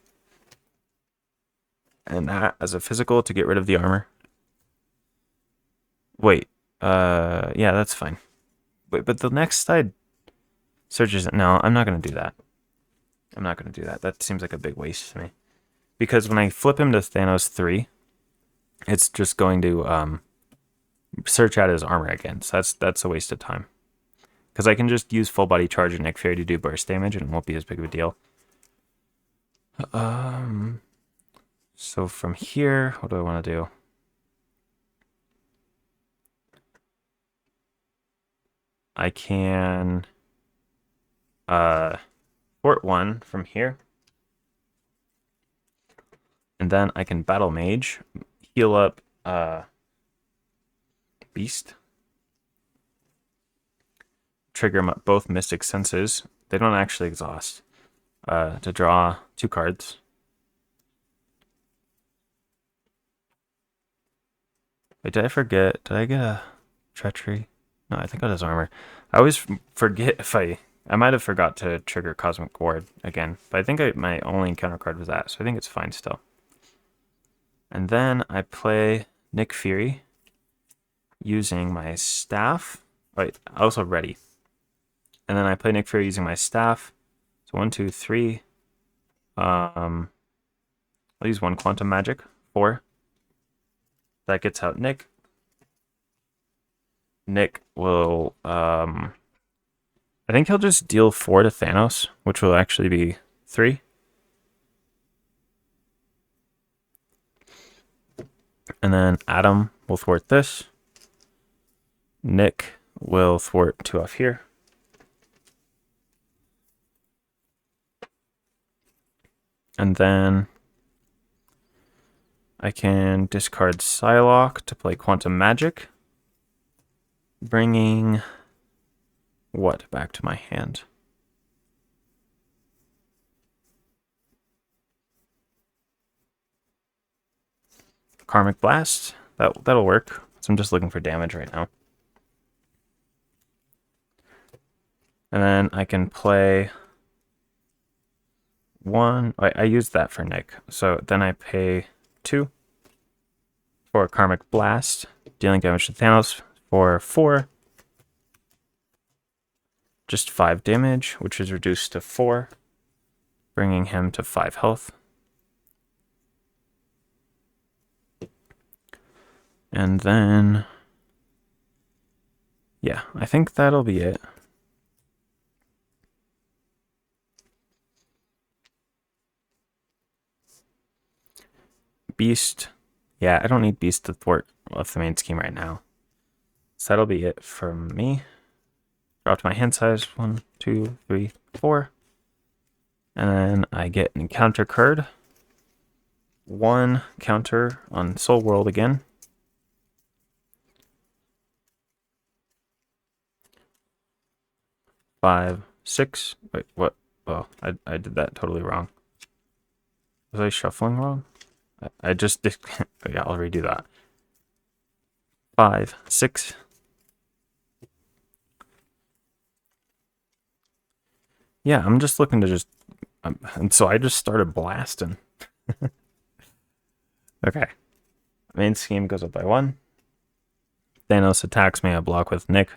And that as a physical to get rid of the armor. Wait. Yeah, that's fine. Wait, but the next side searches it. No, I'm not going to do that. I'm not going to do that. That seems like a big waste to me. Because when I flip him to Thanos 3, it's just going to search out his armor again. So that's a waste of time. Because I can just use full body charge and Nick Fury to do burst damage, and it won't be as big of a deal. So from here, what do I want to do? I can fort 1 from here. And then I can Battle Mage, heal up Beast. Trigger both Mystic Senses. They don't actually exhaust. To draw 2 cards. Wait, did I forget? Did I get a Treachery? No, I think I got his armor. I always forget if I might have forgot to trigger Cosmic Ward again. But I think my only encounter card was that. So I think it's fine still. And then I play Nick Fury using my staff. Wait, also ready. And then I play Nick Fury using my staff. So 1, 2, 3. I'll use 1 Quantum Magic. 4. That gets out Nick. Nick will I think he'll just deal 4 to Thanos, which will actually be 3. And then Adam will thwart this. Nick will thwart 2 off here. And then I can discard Psylocke to play Quantum Magic, bringing what back to my hand? Karmic Blast. That'll work. So I'm just looking for damage right now. And then I can play 1. I used that for Nick. So then I pay 2 for Karmic Blast, dealing damage to Thanos for 4. Just 5 damage, which is reduced to 4, bringing him to 5 health. And then, yeah, I think that'll be it. Beast. Yeah, I don't need Beast to thwart off the main scheme right now. So that'll be it from me. Drop to my hand size. 1, 2, 3, 4. And then I get an encounter card. 1 counter on Soul World again. Five, 6. Wait, what? Oh, I did that totally wrong. Was I shuffling wrong? I just did. Yeah, I'll redo that. 5, 6. Yeah, I'm just looking to just. And so I just started blasting. Okay. Main scheme goes up by 1. Thanos attacks me. I block with Nick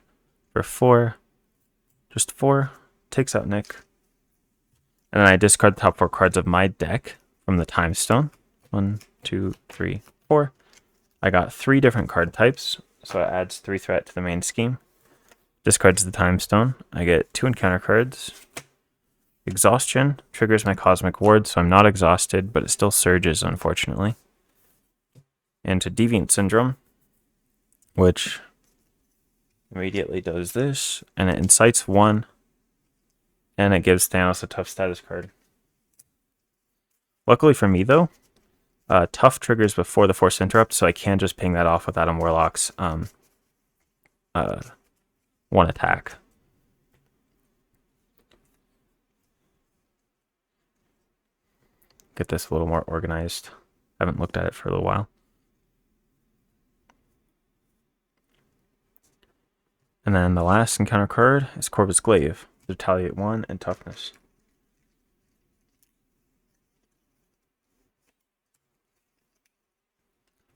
for 4. Just 4. Takes out Nick. And then I discard the top 4 cards of my deck from the Time Stone. 1, 2, 3, 4. I got 3 different card types, so it adds 3 threat to the main scheme. Discards the Time Stone. I get 2 encounter cards. Exhaustion triggers my Cosmic Ward, so I'm not exhausted, but it still surges, unfortunately. Into Deviant Syndrome, which immediately does this, and it incites 1, and it gives Thanos a tough status card. Luckily for me, though, tough triggers before the Force Interrupt, so I can just ping that off with Adam Warlock's 1 attack. Get this a little more organized. I haven't looked at it for a little while. And then the last encounter card is Corvus Glaive. Retaliate 1 and Toughness.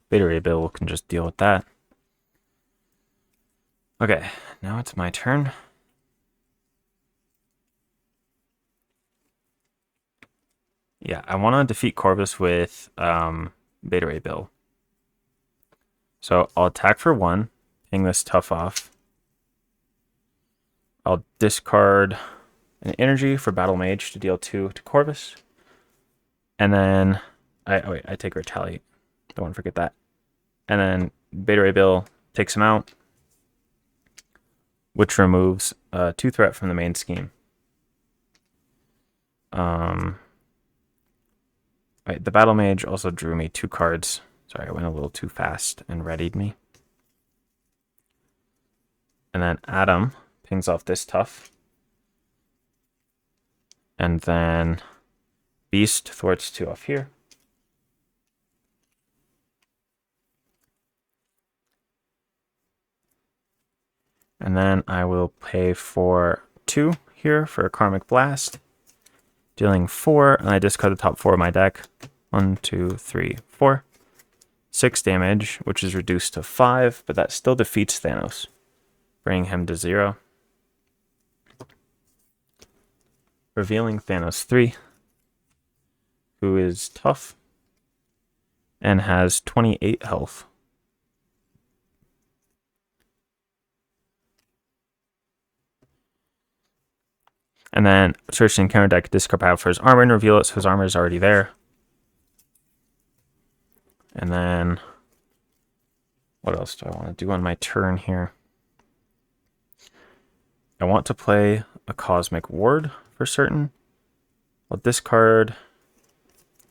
Beta Ray Bill can just deal with that. Okay, now it's my turn. Yeah, I want to defeat Corvus with Beta Ray Bill. So I'll attack for 1, ping this tough off. I'll discard an energy for Battle Mage to deal 2 to Corvus. And then I take Retaliate. Don't want to forget that. And then Beta Ray Bill takes him out, which removes 2 threat from the main scheme. The Battle Mage also drew me 2 cards. Sorry, I went a little too fast and readied me. And then Adam pings off this tough. And then Beast thwarts 2 off here. And then I will pay for 2 here for a Karmic Blast, dealing 4, and I discard the top 4 of my deck. 1, 2, 3, 4. 6 damage, which is reduced to 5, but that still defeats Thanos, bringing him to 0. Revealing Thanos 3, who is tough and has 28 health. And then search the encounter deck, discard power for his armor and reveal it, so his armor is already there. And then what else do I want to do on my turn here? I want to play a Cosmic Ward for certain. I'll discard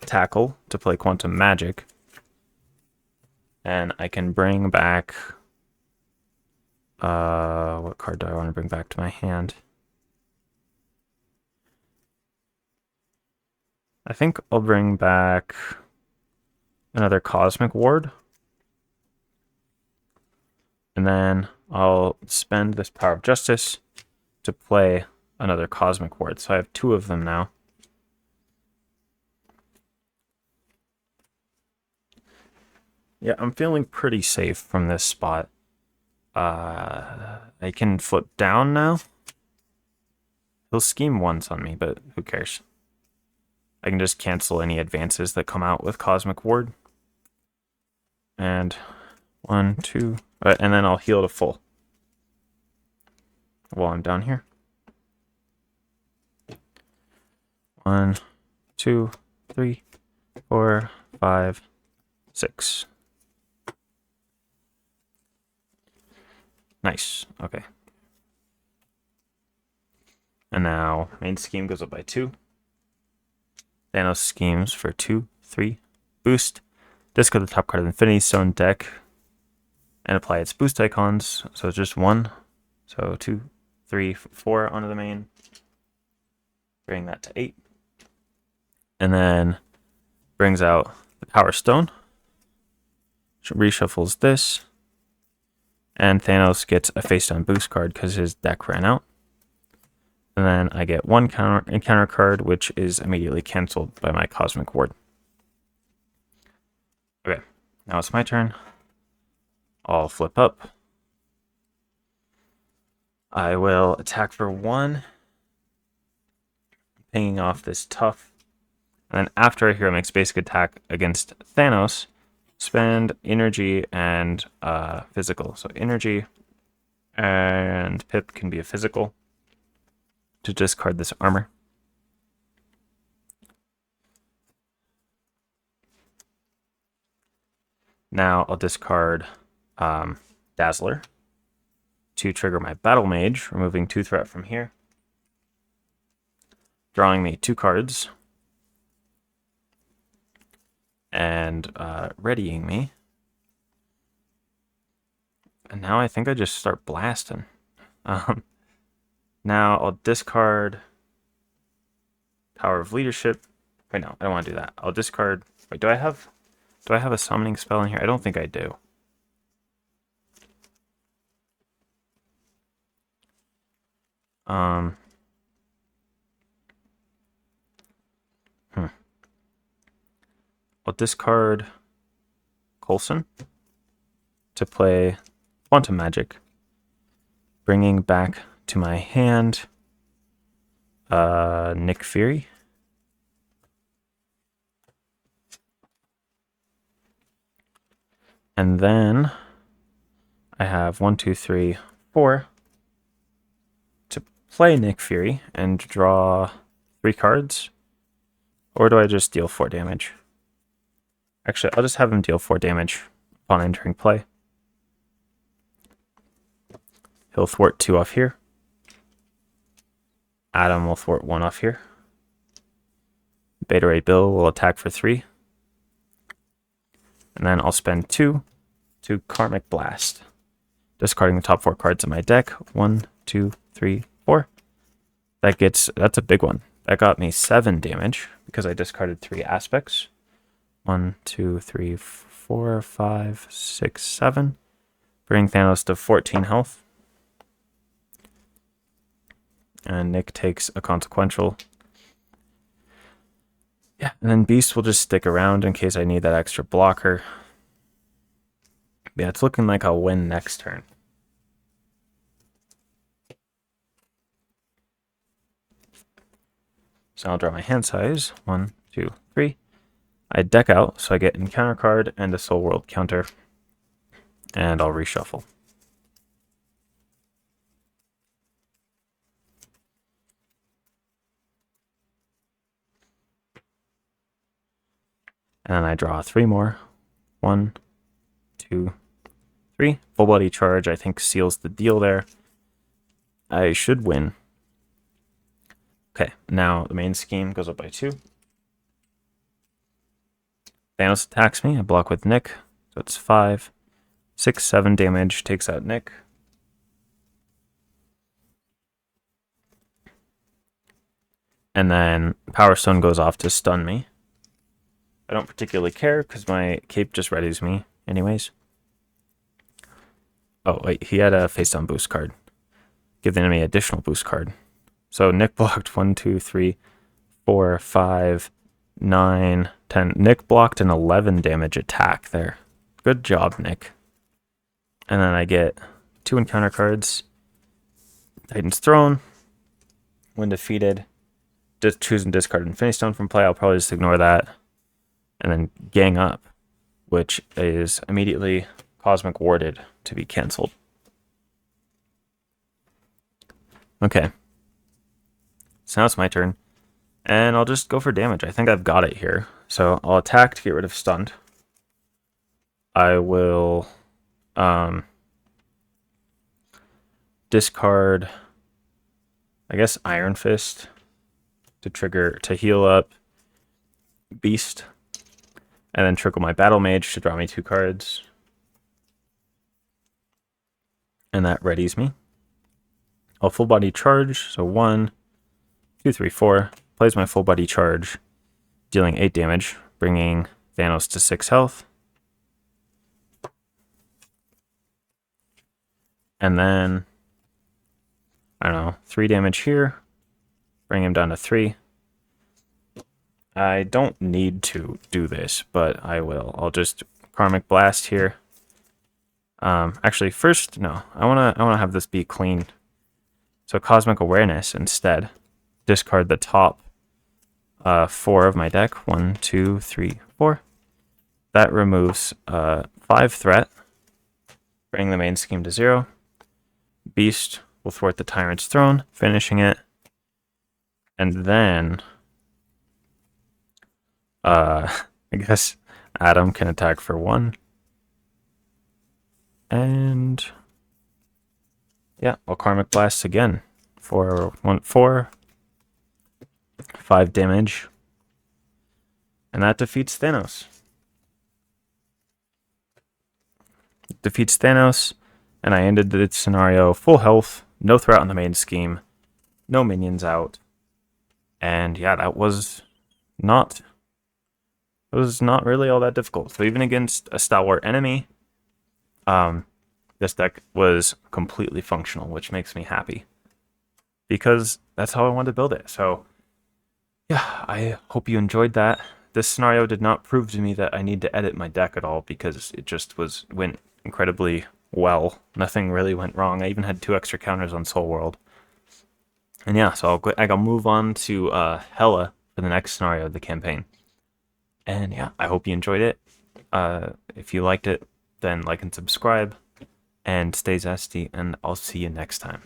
Tackle to play Quantum Magic. And I can bring back... what card do I want to bring back to my hand? I think I'll bring back another Cosmic Ward. And then I'll spend this Power of Justice to play another Cosmic Ward. So I have 2 of them now. Yeah, I'm feeling pretty safe from this spot. I can flip down now. He'll scheme once on me, but who cares? I can just cancel any advances that come out with Cosmic Ward. And 1, 2, and then I'll heal to full while I'm down here. 1, 2, 3, 4, 5, 6. Nice. Okay. And now main scheme goes up by 2. Thanos schemes for 2, 3. Boost. Discard the top card of Infinity Stone deck and apply its boost icons. So it's just 1. So 2, 3, 4 onto the main. Bring that to 8. And then brings out the Power Stone. Reshuffles this. And Thanos gets a face-down boost card because his deck ran out. And then I get 1 encounter card, which is immediately canceled by my Cosmic Ward. Okay, now it's my turn. I'll flip up. I will attack for 1, pinging off this tough. And then after a hero makes basic attack against Thanos, spend energy and physical. So energy and Pip can be a physical to discard this armor. Now I'll discard Dazzler to trigger my Battle Mage, removing 2 threat from here. Drawing me 2 cards. And readying me. And now I think I just start blasting. Now I'll discard Power of Leadership. Wait, no, I don't want to do that. I'll discard... Wait, do I have a summoning spell in here? I don't think I do. I'll discard Coulson to play Quantum Magic, bringing back to my hand Nick Fury. And then I have 1, 2, 3, 4 to play Nick Fury and draw 3 cards. Or do I just deal 4 damage? Actually, I'll just have him deal 4 damage upon entering play. He'll thwart 2 off here. Adam will thwart 1 off here. Beta Ray Bill will attack for 3. And then I'll spend 2 to Karmic Blast, discarding the top 4 cards in my deck. 1, 2, 3, 4. That's a big one. That got me 7 damage because I discarded 3 aspects. 1, 2, 3, 4, 5, 6, 7. Bring Thanos to 14 health. And Nick takes a consequential. Yeah, and then Beast will just stick around in case I need that extra blocker. Yeah, it's looking like I'll win next turn. So I'll draw my hand size. 1, 2, 3. I deck out, so I get encounter card and a Soul World counter. And I'll reshuffle. And then I draw 3 more. 1, 2, 3. Full body charge, I think, seals the deal there. I should win. Okay, now the main scheme goes up by 2. Thanos attacks me. I block with Nick. So it's 5, 6, 7 damage. Takes out Nick. And then Power Stone goes off to stun me. I don't particularly care because my cape just readies me anyways. Oh, wait, he had a face down boost card. Give the enemy additional boost card. So Nick blocked 1, 2, 3, 4, 5, 9, 10. Nick blocked an 11 damage attack there. Good job, Nick. And then I get 2 encounter cards. Titan's Throne. When defeated, just choose and discard Infinity Stone from play. I'll probably just ignore that. And then Gang Up, which is immediately Cosmic Warded to be cancelled. Okay. So now it's my turn. And I'll just go for damage. I think I've got it here. So I'll attack to get rid of stunned. I will discard, I guess, Iron Fist to heal up Beast. And then trickle my Battle Mage to draw me 2 cards. And that readies me. I'll full body charge. So 1, 2, 3, 4. Plays my full body charge, dealing 8 damage, bringing Thanos to 6 health. And then, I don't know, 3 damage here. Bring him down to 3. I don't need to do this, but I will. I'll just Karmic Blast here. Actually, first, no. I wanna have this be clean. So Cosmic Awareness instead. Discard the top 4 of my deck. 1, 2, 3, 4. That removes 5 threat. Bring the main scheme to 0. Beast will thwart the Tyrant's Throne, finishing it. And then I guess Adam can attack for 1. And yeah, I'll Karmic Blast again for 4, 5 damage. And that defeats Thanos. Defeats Thanos, and I ended the scenario full health, no threat on the main scheme, no minions out. And yeah, that was not really all that difficult. So even against a stalwart enemy, this deck was completely functional, which makes me happy. Because that's how I wanted to build it. So yeah, I hope you enjoyed that. This scenario did not prove to me that I need to edit my deck at all, because it just went incredibly well. Nothing really went wrong. I even had 2 extra counters on Soul World. And yeah, so I'll move on to Hela for the next scenario of the campaign. And yeah, I hope you enjoyed it. If you liked it, then like and subscribe, and stay zesty, and I'll see you next time.